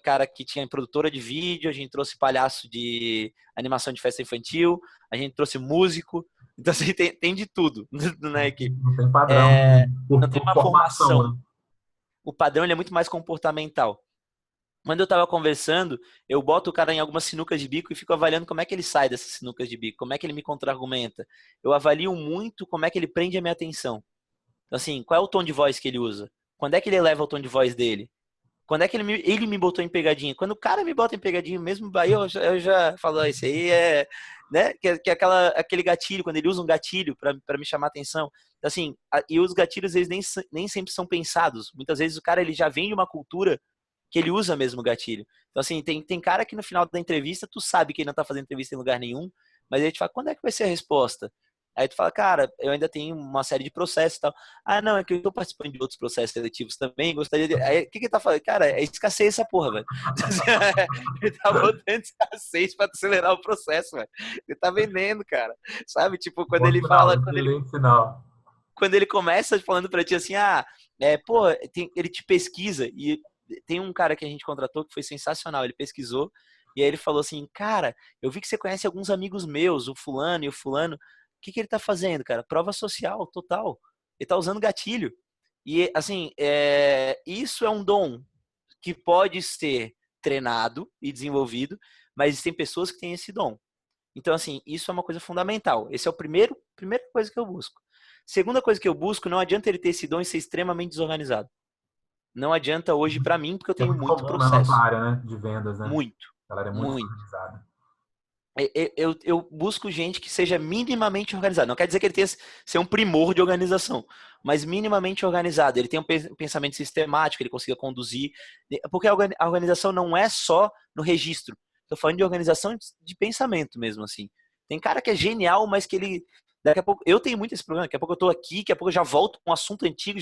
cara que tinha produtora de vídeo, a gente trouxe palhaço de animação de festa infantil, a gente trouxe músico. Então, assim, tem de tudo na equipe. Não tem padrão Não tem por uma formação, formação. né? O padrão ele é muito mais comportamental. Quando eu tava conversando, eu boto o cara em algumas sinucas de bico e fico avaliando como é que ele sai dessas sinucas de bico, como é que ele me contra-argumenta. Eu avalio muito como é que ele prende a minha atenção. Então, assim, qual é o tom de voz que ele usa? Quando é que ele eleva o tom de voz dele? Quando é que ele me botou em pegadinha? Quando o cara me bota em pegadinha mesmo, aí eu já falo, isso aí né? Que é aquele gatilho, quando ele usa um gatilho para me chamar a atenção. Então, assim, e os gatilhos, eles nem sempre são pensados. Muitas vezes o cara ele já vem de uma cultura que ele usa mesmo o gatilho. Então, assim, tem cara que no final da entrevista, tu sabe que ele não tá fazendo entrevista em lugar nenhum, mas ele te fala, quando é que vai ser a resposta? Aí tu fala, cara, eu ainda tenho uma série de processos e tal. Ah, não, é que eu tô participando de outros processos seletivos também, gostaria de... Aí, o que que ele tá falando? Cara, é escassez essa porra, velho. Ele tá botando escassez pra acelerar o processo, velho. Ele tá vendendo, cara. Sabe? Tipo, quando Bom ele sinal, fala... excelente sinal. Quando ele começa falando pra ti assim, pô, ele te pesquisa, e tem um cara que a gente contratou que foi sensacional, ele pesquisou, e aí ele falou assim, cara, eu vi que você conhece alguns amigos meus, o fulano e o fulano, o que que ele tá fazendo, cara? Prova social, total. Ele tá usando gatilho. E, assim, isso é um dom que pode ser treinado e desenvolvido, mas tem pessoas que têm esse dom. Então, assim, isso é uma coisa fundamental. Esse é o primeira coisa que eu busco. Segunda coisa que eu busco, não adianta ele ter esse dom e ser extremamente desorganizado. Não adianta hoje para mim, porque eu É tenho muito muito comum na nossa processo. área, né, de vendas, né? Muito, A galera é muito muito. organizada. Eu busco gente que seja minimamente organizada. Não quer dizer que ele tenha ser um primor de organização, mas minimamente organizado. Ele tem um pensamento sistemático, ele consiga conduzir. Porque a organização não é só no registro. Estou falando de organização de pensamento mesmo, assim. Tem cara que é genial, mas que ele. Daqui a pouco. Eu tenho muito esse problema. Daqui a pouco eu estou aqui, daqui a pouco eu já volto com um assunto antigo.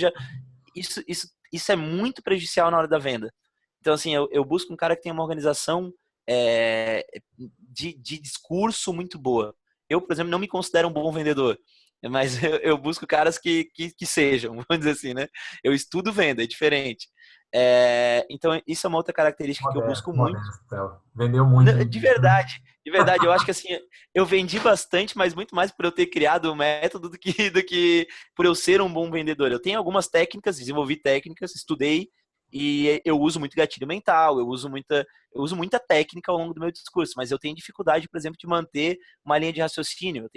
Isso é muito prejudicial na hora da venda. Então, assim, eu busco um cara que tenha uma organização de discurso muito boa. Eu, por exemplo, não me considero um bom vendedor, mas eu busco caras que sejam, vamos dizer assim, né? Eu estudo venda, é diferente. Então, isso é uma outra característica que eu busco Modesto, muito. modesto, Theo. Vendeu muito no início, né? De verdade, eu acho que assim, eu vendi bastante, mas muito mais por eu ter criado o método do que por eu ser um bom vendedor. Eu tenho algumas técnicas, desenvolvi técnicas, estudei e eu uso muito gatilho mental, eu uso muita técnica ao longo do meu discurso, mas eu tenho dificuldade, por exemplo, de manter uma linha de raciocínio,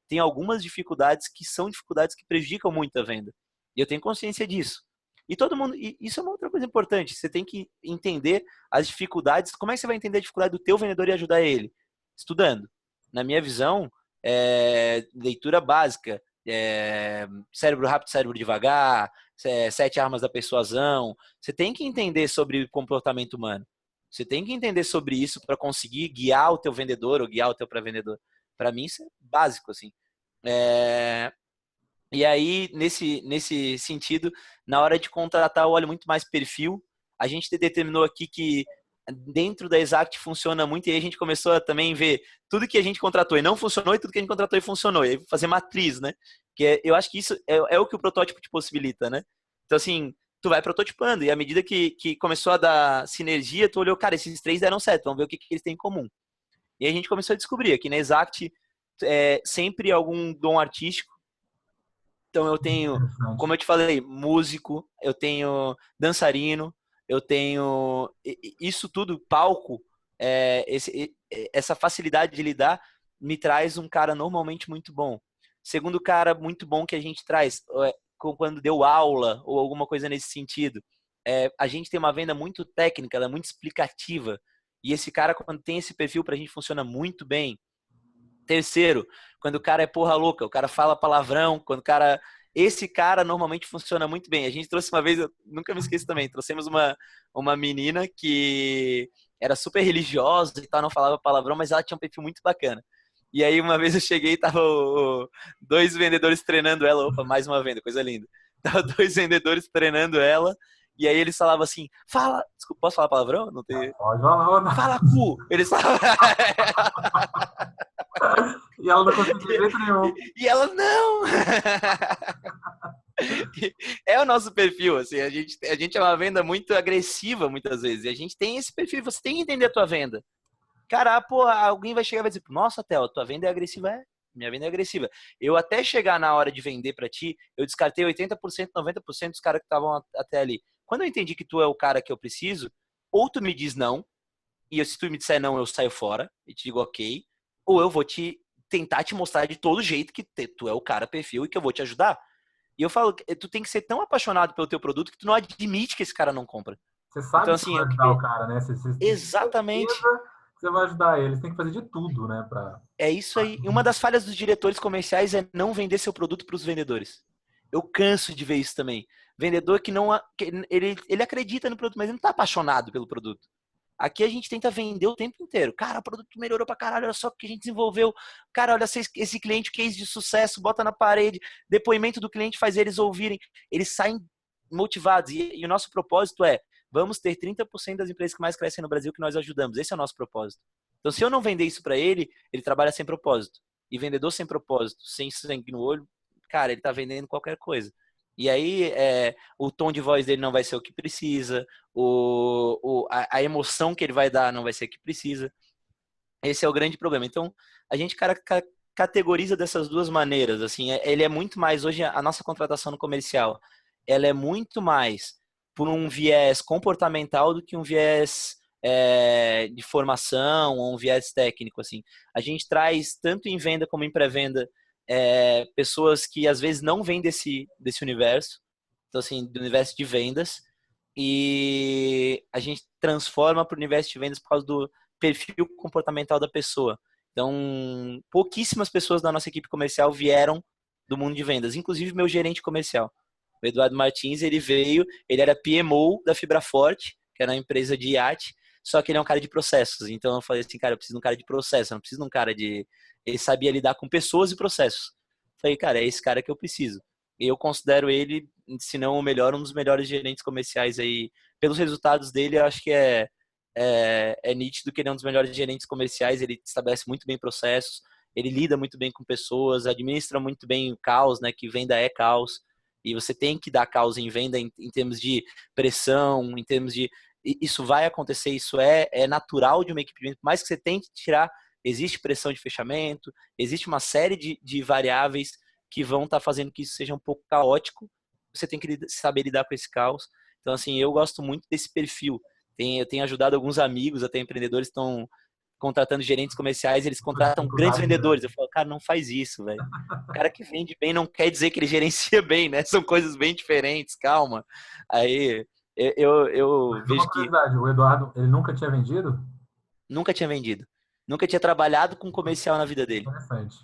tenho algumas dificuldades que são dificuldades que prejudicam muito a venda. E eu tenho consciência disso. E todo mundo, e isso é uma outra coisa importante, você tem que entender as dificuldades. Como é que você vai entender a dificuldade do teu vendedor e ajudar ele? Estudando. Na minha visão, leitura básica, cérebro rápido, cérebro devagar, 7 armas da persuasão. Você tem que entender sobre o comportamento humano. Você tem que entender sobre isso para conseguir guiar o teu vendedor ou guiar o teu pré-vendedor. Para mim, isso é básico, assim. E aí, nesse sentido, na hora de contratar, eu olho muito mais perfil. A gente determinou aqui que dentro da Exact funciona muito, e aí a gente começou a também ver tudo que a gente contratou e não funcionou, e tudo que a gente contratou e funcionou. E aí fazer matriz, né? Eu acho que isso é o que o protótipo te possibilita, né? Então, assim, tu vai prototipando, e à medida que começou a dar sinergia, tu olhou, cara, esses 3 deram certo, vamos ver o que eles têm em comum. E aí a gente começou a descobrir aqui na Exact sempre algum dom artístico. Então eu tenho, Interessante. como eu te falei, músico, eu tenho dançarino, eu tenho isso tudo, palco, essa facilidade de lidar me traz um cara normalmente muito bom. Segundo cara muito bom que a gente traz, quando deu aula ou alguma coisa nesse sentido, a gente tem uma venda muito técnica, ela é muito explicativa. E esse cara, quando tem esse perfil, pra gente funciona muito bem. Terceiro, quando o cara é porra louca, o cara fala palavrão, quando o cara. Esse cara normalmente funciona muito bem. A gente trouxe uma vez, eu nunca me esqueço também, trouxemos uma menina que era super religiosa e tal, não falava palavrão, mas ela tinha um perfil muito bacana. E aí uma vez eu cheguei e tava 2 vendedores treinando ela. Opa, mais uma venda, coisa linda. Tava 2 vendedores treinando ela. E aí eles falavam assim, fala. Desculpa, posso falar palavrão? Não tem. Pode falar, não. Fala, cu! Eles falavam. E ela não conseguiu de jeito nenhum. E ela, não! É o nosso perfil, assim, a gente é uma venda muito agressiva muitas vezes, e a gente tem esse perfil, você tem que entender a tua venda. Cara, pô, alguém vai chegar e vai dizer, nossa, Theo, tua venda é agressiva, minha venda é agressiva. Eu até chegar na hora de vender pra ti, eu descartei 80%, 90% dos caras que estavam até ali. Quando eu entendi que tu é o cara que eu preciso, ou tu me diz não, e se tu me disser não, eu saio fora, e te digo ok, ou eu vou tentar te mostrar de todo jeito que tu é o cara perfil e que eu vou te ajudar. E eu falo, tu tem que ser tão apaixonado pelo teu produto que tu não admite que esse cara não compra. Você sabe Então, que você assim, vai ajudar o cara, né? Você tem exatamente. certeza que você vai ajudar ele. Você tem que fazer de tudo, né? É isso aí. E uma das falhas dos diretores comerciais é não vender seu produto para os vendedores. Eu canso de ver isso também. Vendedor que não. Ele acredita no produto, mas ele não está apaixonado pelo produto. Aqui a gente tenta vender o tempo inteiro. Cara, o produto melhorou pra caralho, olha só o que a gente desenvolveu. Cara, olha esse cliente, case de sucesso, bota na parede, depoimento do cliente faz eles ouvirem. Eles saem motivados. E o nosso propósito é, vamos ter 30% das empresas que mais crescem no Brasil que nós ajudamos. Esse é o nosso propósito. Então, se eu não vender isso para ele, ele trabalha sem propósito. E vendedor sem propósito, sem sangue no olho, cara, ele tá vendendo qualquer coisa. E aí, o tom de voz dele não vai ser o que precisa, a emoção que ele vai dar não vai ser o que precisa. Esse é o grande problema. Então, a gente categoriza dessas duas maneiras. Assim, ele é muito mais, hoje, a nossa contratação no comercial, ela é muito mais por um viés comportamental do que um viés de formação ou um viés técnico. Assim. A gente traz, tanto em venda como em pré-venda, pessoas que às vezes não vêm desse universo, então assim, do universo de vendas, e a gente transforma para o universo de vendas por causa do perfil comportamental da pessoa. Então, pouquíssimas pessoas da nossa equipe comercial vieram do mundo de vendas, inclusive meu gerente comercial. O Eduardo Martins, ele era PMO da Fibra Forte, que era uma empresa de iate, só que ele é um cara de processos. Então eu falei assim, cara, eu preciso de um cara de processo, eu não preciso de um cara de... Ele sabia lidar com pessoas e processos. Falei, cara, é esse cara que eu preciso. E eu considero ele, se não o melhor, um dos melhores gerentes comerciais aí. Pelos resultados dele, eu acho que é nítido que ele é um dos melhores gerentes comerciais. Ele estabelece muito bem processos, ele lida muito bem com pessoas, administra muito bem o caos, né? Que venda é caos. E você tem que dar caos em venda em termos de pressão, em termos de... Isso vai acontecer, isso é natural de uma equipe de venda. Por mais que você tente tirar, existe pressão de fechamento, existe uma série de variáveis que vão estar fazendo que isso seja um pouco caótico. Você tem que saber lidar com esse caos. Então, assim, eu gosto muito desse perfil. Eu tenho ajudado alguns amigos, até empreendedores, estão contratando gerentes comerciais, eles contratam grandes vendedores. Eu falo, cara, não faz isso, velho. O cara que vende bem não quer dizer que ele gerencia bem, né? São coisas bem diferentes, calma. Aí eu Mas vejo uma que curiosidade, o Eduardo, ele nunca tinha vendido? nunca tinha vendido. Nunca tinha trabalhado com comercial na vida dele. Interessante.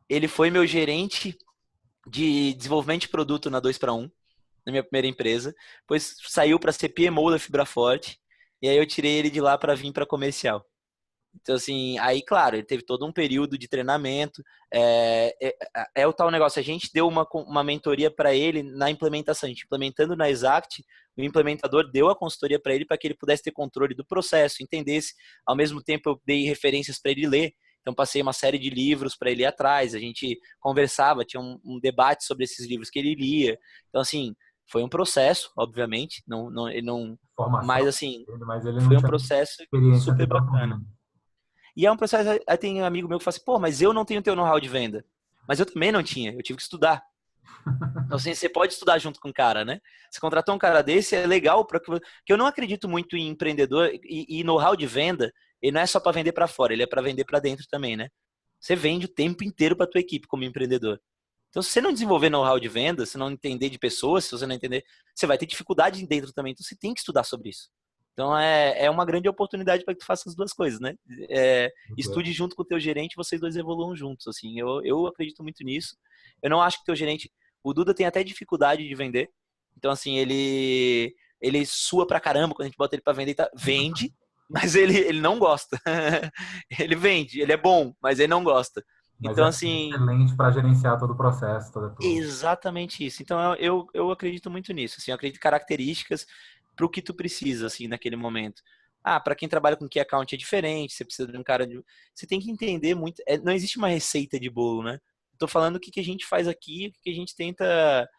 Ele foi meu gerente de desenvolvimento de produto na 2 para 1, na minha primeira empresa. Depois saiu para ser PMO da Fibra Forte. E aí eu tirei ele de lá para vir para comercial. Então, assim, aí, claro, ele teve todo um período de treinamento. É o tal negócio, a gente deu uma mentoria para ele na implementação. A gente implementando na Exact, o implementador deu a consultoria para ele para que ele pudesse ter controle do processo, entendesse. Ao mesmo tempo, eu dei referências para ele ler. Então, passei uma série de livros para ele ir atrás. A gente conversava, tinha um debate sobre esses livros que ele lia. Então, assim, foi um processo, obviamente. Ele não, mas, Formação assim, dele, mas ele não foi um tinha processo experiência super vendendo por bacana. dentro. E é um processo, aí tem um amigo meu que fala assim, pô, mas eu não tenho teu know-how de venda. Mas eu também não tinha, eu tive que estudar. Então, assim, você pode estudar junto com um cara, né? Você contratou um cara desse, é legal, porque eu não acredito muito em empreendedor e know-how de venda, ele não é só para vender para fora, ele é para vender para dentro também, né? Você vende o tempo inteiro para tua equipe como empreendedor. Então, se você não desenvolver know-how de venda, se não entender de pessoas, se você não entender, você vai ter dificuldade dentro também. Então, você tem que estudar sobre isso. Então, é uma grande oportunidade para que tu faça as duas coisas, né? Estude junto com o teu gerente, vocês dois evoluam juntos. Assim, eu acredito muito nisso. Eu não acho que o teu gerente... O Duda tem até dificuldade de vender. Então, assim, ele sua pra caramba quando a gente bota ele para vender. Vende, mas ele não gosta. Ele vende, ele é bom, mas ele não gosta. Mas Então, é assim, excelente para gerenciar todo o processo, toda a exatamente isso. Então eu acredito muito nisso. Assim, eu acredito em características para o que tu precisa assim naquele momento. Ah, para quem trabalha com key account é diferente. Você precisa de um cara de... Você tem que entender muito. Não existe uma receita de bolo, né? Estou falando o que a gente faz aqui, o que a gente tenta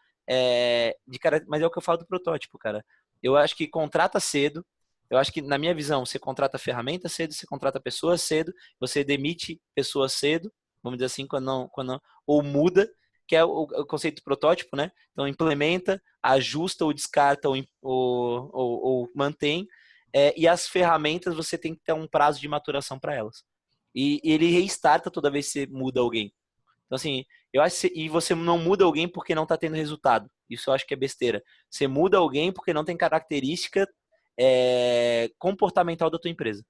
de cara, mas é o que eu falo do protótipo, cara. Eu acho que contrata cedo. Eu acho que na minha visão, você contrata ferramenta cedo, você contrata pessoas cedo, você demite pessoas cedo, vamos dizer assim, ou muda, que é o conceito do protótipo, né? Então, implementa, ajusta ou descarta ou mantém. E as ferramentas, você tem que ter um prazo de maturação para elas. E ele restarta toda vez que você muda alguém. Então, assim, eu acho e você não muda alguém porque não está tendo resultado. Isso eu acho que é besteira. Você muda alguém porque não tem característica comportamental da tua empresa.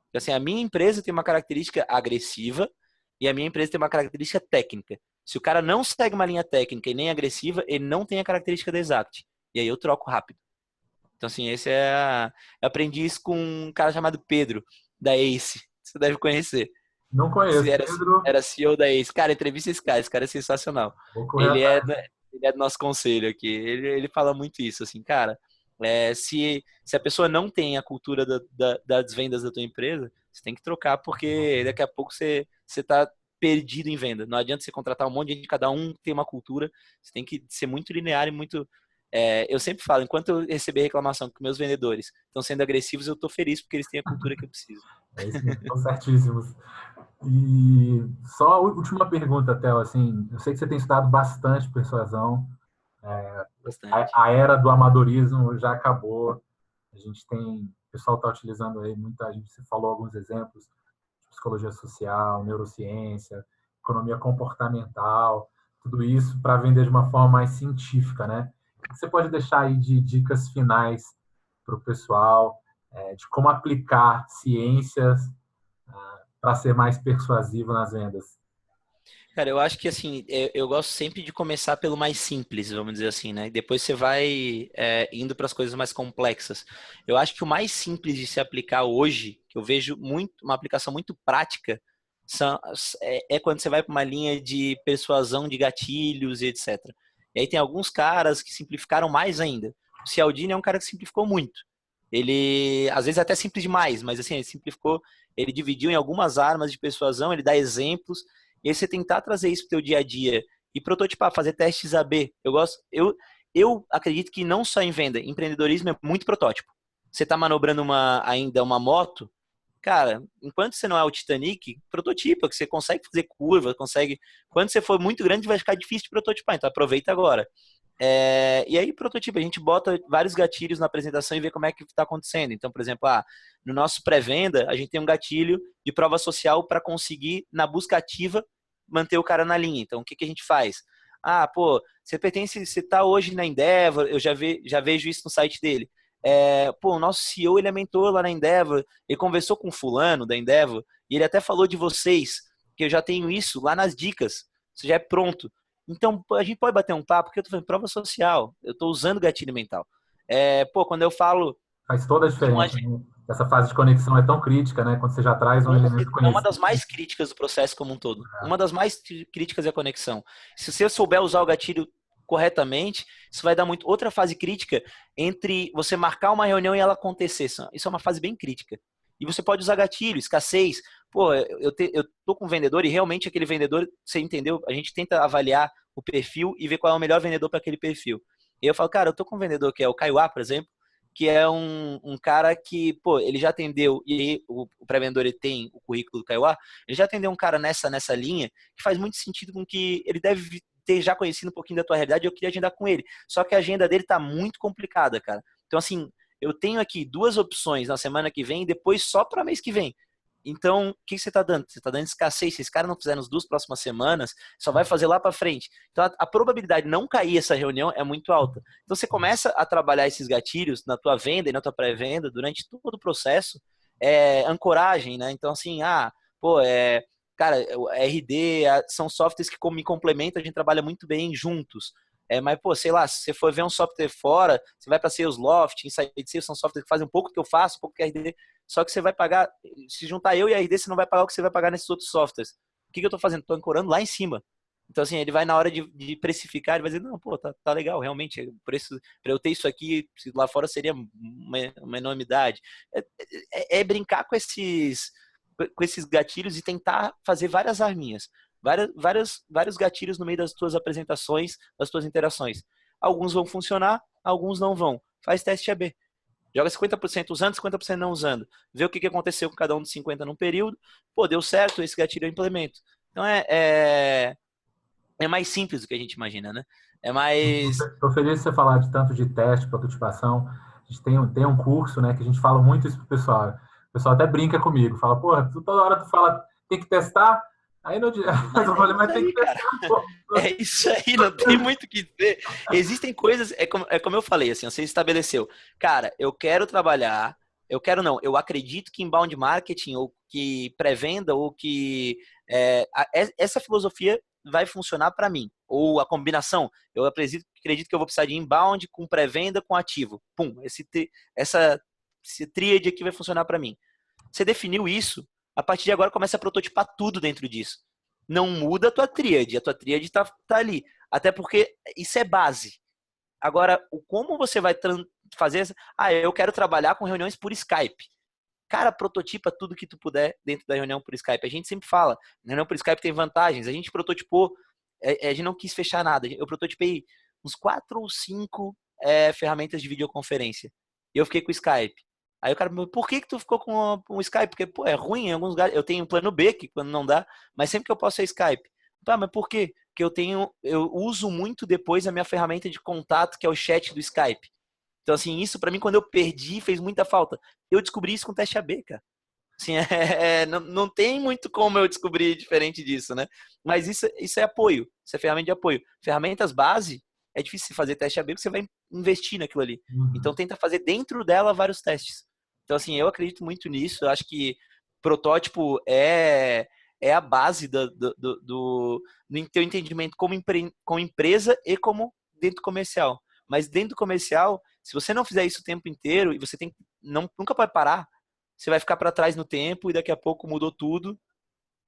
Então, assim, a minha empresa tem uma característica agressiva e a minha empresa tem uma característica técnica. Se o cara não segue uma linha técnica e nem agressiva, ele não tem a característica da Exact. E aí eu troco rápido. Então, assim, eu aprendi isso com um cara chamado Pedro, da Ace. Você deve conhecer. Não Se conheço. Pedro, era CEO da Ace. Cara, entrevista esse cara é sensacional. vou correr Ele é, atrás. do- ele é do nosso conselho aqui. Ele fala muito isso, assim, cara. Se a pessoa não tem a cultura das vendas da tua empresa, você tem que trocar, porque daqui a pouco você tá perdido em venda. Não adianta você contratar um monte de gente, cada um tem uma cultura. Você tem que ser muito linear e muito. Eu sempre falo, enquanto eu receber reclamação que meus vendedores estão sendo agressivos, eu tô feliz porque eles têm a cultura que eu preciso. É isso mesmo, estão certíssimos. E só a última pergunta, Theo, assim, eu sei que você tem estudado bastante persuasão, Bastante. a era do amadorismo já acabou, a gente tem, o pessoal está utilizando aí muita, a gente falou alguns exemplos, de psicologia social, neurociência, economia comportamental, tudo isso para vender de uma forma mais científica, né? O que você pode deixar aí de dicas finais para o pessoal, de como aplicar ciências para ser mais persuasivo nas vendas? Cara, eu acho que assim, eu gosto sempre de começar pelo mais simples, vamos dizer assim, né? E depois você vai indo para as coisas mais complexas. Eu acho que o mais simples de se aplicar hoje, que eu vejo muito, uma aplicação muito prática, é quando você vai para uma linha de persuasão de gatilhos e etc. E aí tem alguns caras que simplificaram mais ainda. O Cialdini é um cara que simplificou muito. Ele, às vezes, é até simples demais, mas assim, ele simplificou, ele dividiu em algumas armas de persuasão, ele dá exemplos. E aí você tentar trazer isso para o teu dia a dia e prototipar, fazer testes AB. Eu acredito que não só em venda, empreendedorismo é muito protótipo. Você está manobrando ainda uma moto, cara, enquanto você não é o Titanic, prototipa, que você consegue fazer curva, consegue. Quando você for muito grande, vai ficar difícil de prototipar, então aproveita agora. E aí, prototipo, a gente bota vários gatilhos na apresentação e vê como é que está acontecendo. Então, por exemplo, no nosso pré-venda, a gente tem um gatilho de prova social para conseguir, na busca ativa, manter o cara na linha. Então, o que a gente faz? Pô, você está hoje na Endeavor, eu já vejo isso no site dele. Pô, o nosso CEO, ele é mentor lá na Endeavor, ele conversou com o fulano da Endeavor, e ele até falou de vocês, que eu já tenho isso lá nas dicas, isso já é pronto. Então, a gente pode bater um papo, porque eu tô fazendo prova social, eu tô usando gatilho mental. Pô, quando eu falo Faz toda a que um diferença, né? Essa fase de conexão é tão crítica, né? Quando você já traz um elemento é uma das conhecido. mais críticas do processo como um todo. Uma das mais críticas é a conexão. Se você souber usar o gatilho corretamente, isso vai dar muito. Outra fase crítica entre você marcar uma reunião e ela acontecer. Isso é uma fase bem crítica. E você pode usar gatilho, escassez. Pô, eu tô com um vendedor e realmente aquele vendedor, você entendeu? A gente tenta avaliar o perfil e ver qual é o melhor vendedor para aquele perfil. E eu falo, cara, eu tô com um vendedor que é o Caio A, por exemplo, que é um cara que, pô, ele já atendeu, e aí o pré-vendedor ele tem o currículo do Kaiowá, ele já atendeu um cara nessa linha, que faz muito sentido com que ele deve ter já conhecido um pouquinho da tua realidade, e eu queria agendar com ele. Só que a agenda dele tá muito complicada, cara. Então, assim, eu tenho aqui duas opções na semana que vem e depois só para mês que vem. Então, o que você está dando? Você está dando escassez. Se esse cara não fizer nas 2 próximas semanas, só vai fazer lá para frente. Então, a probabilidade de não cair essa reunião é muito alta. Então, você começa a trabalhar esses gatilhos na tua venda e na tua pré-venda durante todo o processo. Ancoragem, né? Então, assim, pô, cara, o RD são softwares que me complementam, a gente trabalha muito bem juntos. Mas, pô, sei lá, se você for ver um software fora, você vai para Salesloft, Inside Sales, são softwares que fazem um pouco que eu faço, um pouco que RD, só que você vai pagar, se juntar eu e a RD, você não vai pagar o que você vai pagar nesses outros softwares. O que eu estou fazendo? Estou ancorando lá em cima. Então, assim, ele vai na hora de precificar, ele vai dizer, não, pô, tá legal, realmente, para eu ter isso aqui, lá fora seria uma enormidade. É brincar com esses gatilhos e tentar fazer várias arminhas, vários gatilhos no meio das tuas apresentações, das tuas interações. Alguns vão funcionar, alguns não vão. Faz teste AB. Joga 50% usando, 50% não usando. Vê o que aconteceu com cada um dos 50 num período. Pô, deu certo, esse gatilho eu implemento. Então é mais simples do que a gente imagina, né? É mais. Estou feliz de você falar de tanto de teste, prototipação. A gente tem um curso, né, que a gente fala muito isso pro pessoal. O pessoal até brinca comigo, fala, porra, toda hora tu fala, tem que testar. Aí no dia, Mas eu é falei, isso mas tem que aí, cara. testar, pô. É isso aí, não tem muito o que dizer. Existem coisas, é como eu falei, assim, você estabeleceu. Cara, eu quero trabalhar, eu quero não, eu acredito que inbound marketing, ou que pré-venda, ou que essa filosofia vai funcionar para mim. Ou a combinação, eu acredito que eu vou precisar de inbound com pré-venda com ativo. Pum, essa tríade aqui vai funcionar para mim. Você definiu isso, a partir de agora começa a prototipar tudo dentro disso. Não muda a tua tríade tá ali. Até porque isso é base. Agora, como você vai fazer... eu quero trabalhar com reuniões por Skype. Cara, prototipa tudo que tu puder dentro da reunião por Skype. A gente sempre fala, reunião por Skype tem vantagens. A gente prototipou, a gente não quis fechar nada. Eu prototipei uns 4 ou 5 ferramentas de videoconferência. E eu fiquei com o Skype. Aí o cara me perguntou, por que tu ficou com o Skype? Porque, pô, é ruim em alguns lugares. Eu tenho um plano B, que quando não dá, mas sempre que eu posso é Skype. Tá, mas por quê? Porque eu uso muito depois a minha ferramenta de contato, que é o chat do Skype. Então, assim, isso pra mim, quando eu perdi, fez muita falta. Eu descobri isso com o teste AB, cara. Assim, não tem muito como eu descobrir diferente disso, né? Mas isso é apoio, isso é ferramenta de apoio. Ferramentas base, é difícil fazer teste AB porque você vai investir naquilo ali. Então, tenta fazer dentro dela vários testes. Então, assim, eu acredito muito nisso. Eu acho que protótipo é a base do teu entendimento como empresa e como dentro comercial. Mas dentro do comercial, se você não fizer isso o tempo inteiro e você nunca pode parar, você vai ficar para trás no tempo e daqui a pouco mudou tudo.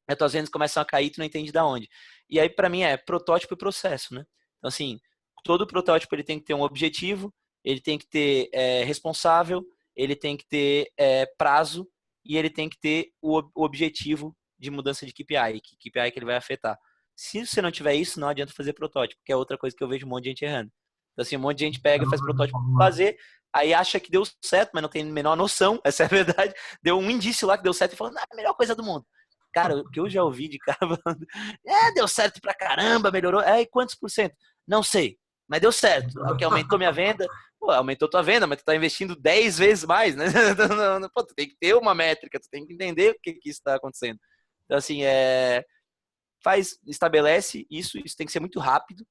As tuas vendas começam a cair, tu não entende de onde. E aí, para mim, é protótipo e processo, né? Então, assim, todo protótipo ele tem que ter um objetivo, ele tem que ter responsável, ele tem que ter prazo e ele tem que ter o objetivo de mudança de KPI, que KPI que ele vai afetar. Se você não tiver isso, não adianta fazer protótipo, que é outra coisa que eu vejo um monte de gente errando. Então, assim, um monte de gente pega e faz protótipo para fazer, aí acha que deu certo, mas não tem a menor noção, essa é a verdade. Deu um indício lá que deu certo e falou, a melhor coisa do mundo. Cara, o que eu já ouvi de cara falando, deu certo pra caramba, melhorou. E quantos por cento? Não sei, mas deu certo. Que aumentou minha venda. Pô, aumentou tua venda, mas tu tá investindo 10 vezes mais, né? Pô, tu tem que ter uma métrica, tu tem que entender o que isso tá acontecendo. Então, assim, estabelece isso tem que ser muito rápido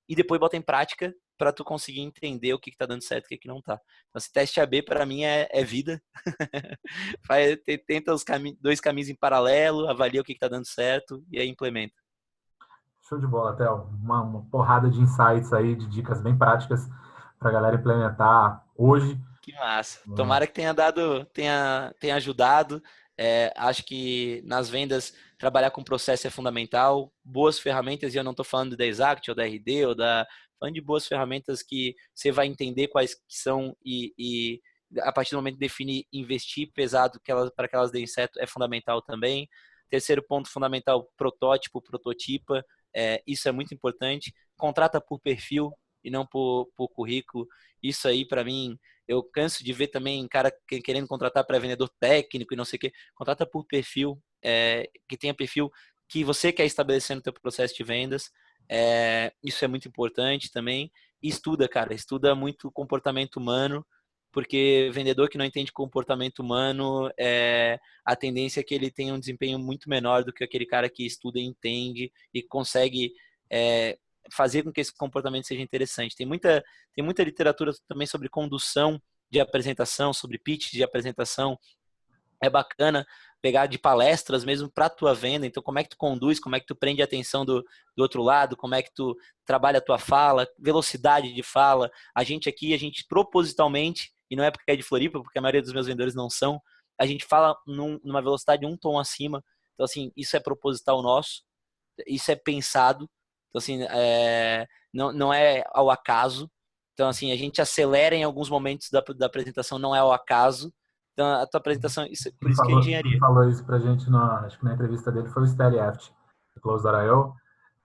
e depois bota em prática para tu conseguir entender o que tá dando certo e o que não tá. Então, esse teste AB para mim é vida. Tenta os dois caminhos em paralelo, avalia o que tá dando certo e aí implementa. Show de bola, Theo. Uma porrada de insights aí, de dicas bem práticas para a galera implementar hoje. Que massa. Tomara que tenha ajudado. Acho que nas vendas trabalhar com processo é fundamental. Boas ferramentas, e eu não estou falando da Exact ou da RD, falando de boas ferramentas que você vai entender quais que são e a partir do momento de definir, investir pesado para que elas deem certo é fundamental também. Terceiro ponto fundamental, prototipa. Isso é muito importante. Contrata por perfil e não por currículo. Isso aí, para mim, eu canso de ver também cara querendo contratar para vendedor técnico e não sei o quê. Contrata por perfil, que tenha perfil que você quer estabelecer no teu processo de vendas. Isso é muito importante também. E estuda, cara. Estuda muito comportamento humano, porque vendedor que não entende comportamento humano, a tendência é que ele tenha um desempenho muito menor do que aquele cara que estuda e entende e consegue fazer com que esse comportamento seja interessante. Tem muita literatura também sobre condução de apresentação, sobre pitch de apresentação. É bacana pegar de palestras mesmo para a tua venda. Então, como é que tu conduz, como é que tu prende a atenção do outro lado, como é que tu trabalha a tua fala, velocidade de fala. A gente propositalmente, e não é porque é de Floripa, porque a maioria dos meus vendedores não são, a gente fala numa velocidade um tom acima. Então, assim, isso é proposital nosso, isso é pensado. Então, assim, não é ao acaso. Então, assim, a gente acelera em alguns momentos da apresentação, não é ao acaso. Então, a tua apresentação, por isso que é engenharia. Quem falou isso pra gente, acho que na entrevista dele foi o Steli Eft, do Close.io.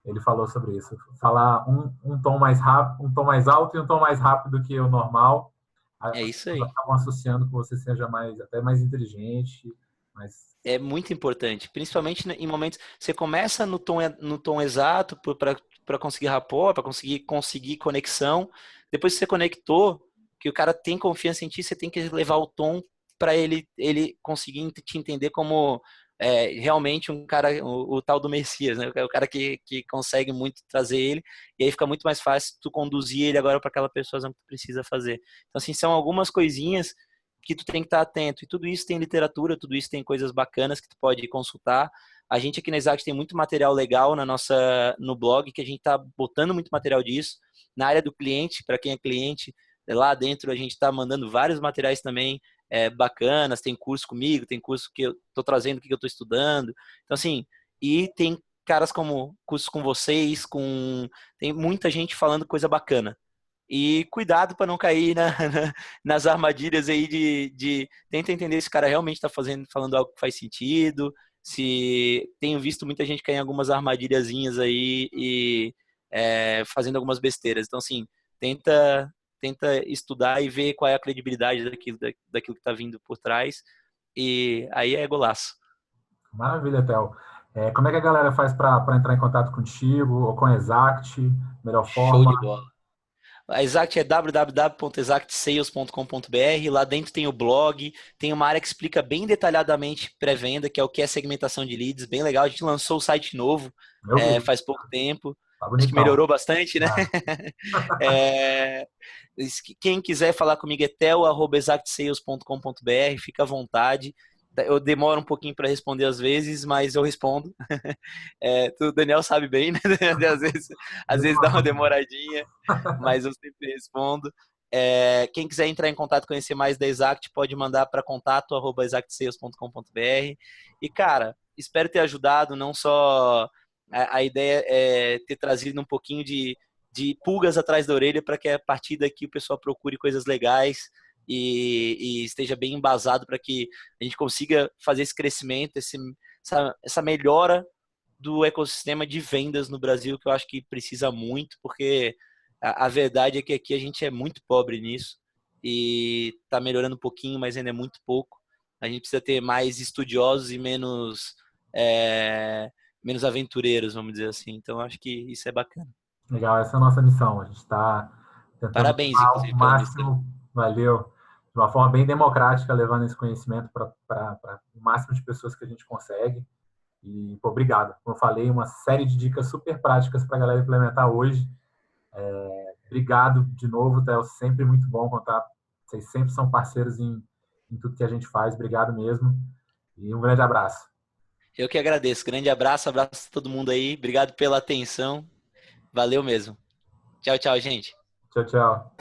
Ele falou sobre isso. Falar um tom mais rápido, um tom mais alto e um tom mais rápido que o normal. É isso aí. Acabam associando que você seja até mais inteligente. É muito importante, principalmente em momentos. Você começa no tom exato para conseguir rapport, para conseguir conexão. Depois que você conectou, que o cara tem confiança em ti, você tem que levar o tom para ele conseguir te entender como realmente um cara, o tal do Messias, né? O cara que consegue muito trazer ele, e aí fica muito mais fácil tu conduzir ele agora para aquela persuasão que tu precisa fazer. Então, assim, são algumas coisinhas que tu tem que estar atento. E tudo isso tem literatura, tudo isso tem coisas bacanas que tu pode consultar. A gente aqui na Exact tem muito material legal no blog, que a gente está botando muito material disso. Na área do cliente, para quem é cliente, lá dentro a gente está mandando vários materiais também bacanas. Tem curso comigo, tem curso que eu estou trazendo, que eu estou estudando. Então, assim, e tem caras como cursos com vocês, tem muita gente falando coisa bacana. E cuidado para não cair nas armadilhas aí tenta entender se o cara realmente está falando algo que faz sentido. Se tenho visto muita gente cair em algumas armadilhazinhas aí e fazendo algumas besteiras. Então, assim, tenta estudar e ver qual é a credibilidade daquilo que está vindo por trás. E aí é golaço. Maravilha, Theo. Como é que a galera faz para entrar em contato contigo ou com a Exact? Melhor Show forma? de bola. A Exact é www.exactsales.com.br. Lá dentro tem o blog, tem uma área que explica bem detalhadamente pré-venda, que é o que é segmentação de leads, bem legal. A gente lançou o site novo faz pouco tempo. Tá Acho que bonitão. melhorou bastante, né? Quem quiser falar comigo é tel@exactsales.com.br, fica à vontade. Eu demoro um pouquinho para responder às vezes, mas eu respondo. O Daniel sabe bem, né? Às vezes dá uma demoradinha, mas eu sempre respondo. Quem quiser entrar em contato, conhecer mais da Exact, pode mandar para contato@exactsales.com.br. E, cara, espero ter ajudado, não só a ideia é ter trazido um pouquinho de pulgas atrás da orelha para que a partir daqui o pessoal procure coisas legais e esteja bem embasado para que a gente consiga fazer esse crescimento, essa melhora do ecossistema de vendas no Brasil, que eu acho que precisa muito, porque a verdade é que aqui a gente é muito pobre nisso e está melhorando um pouquinho, mas ainda é muito pouco. A gente precisa ter mais estudiosos e menos aventureiros, vamos dizer assim. Então, acho que isso é bacana. Legal, essa é a nossa missão. A gente está tentando Parabéns, levar o inclusive, pela missão. máximo, valeu, de uma forma bem democrática, levando esse conhecimento para o máximo de pessoas que a gente consegue. E, pô, obrigado. Como eu falei, uma série de dicas super práticas para a galera implementar hoje. Obrigado de novo, Theo. Sempre muito bom contar. Vocês sempre são parceiros em tudo que a gente faz. Obrigado mesmo. E um grande abraço. Eu que agradeço. Grande abraço a todo mundo aí. Obrigado pela atenção. Valeu mesmo. Tchau, tchau, gente. Tchau, tchau.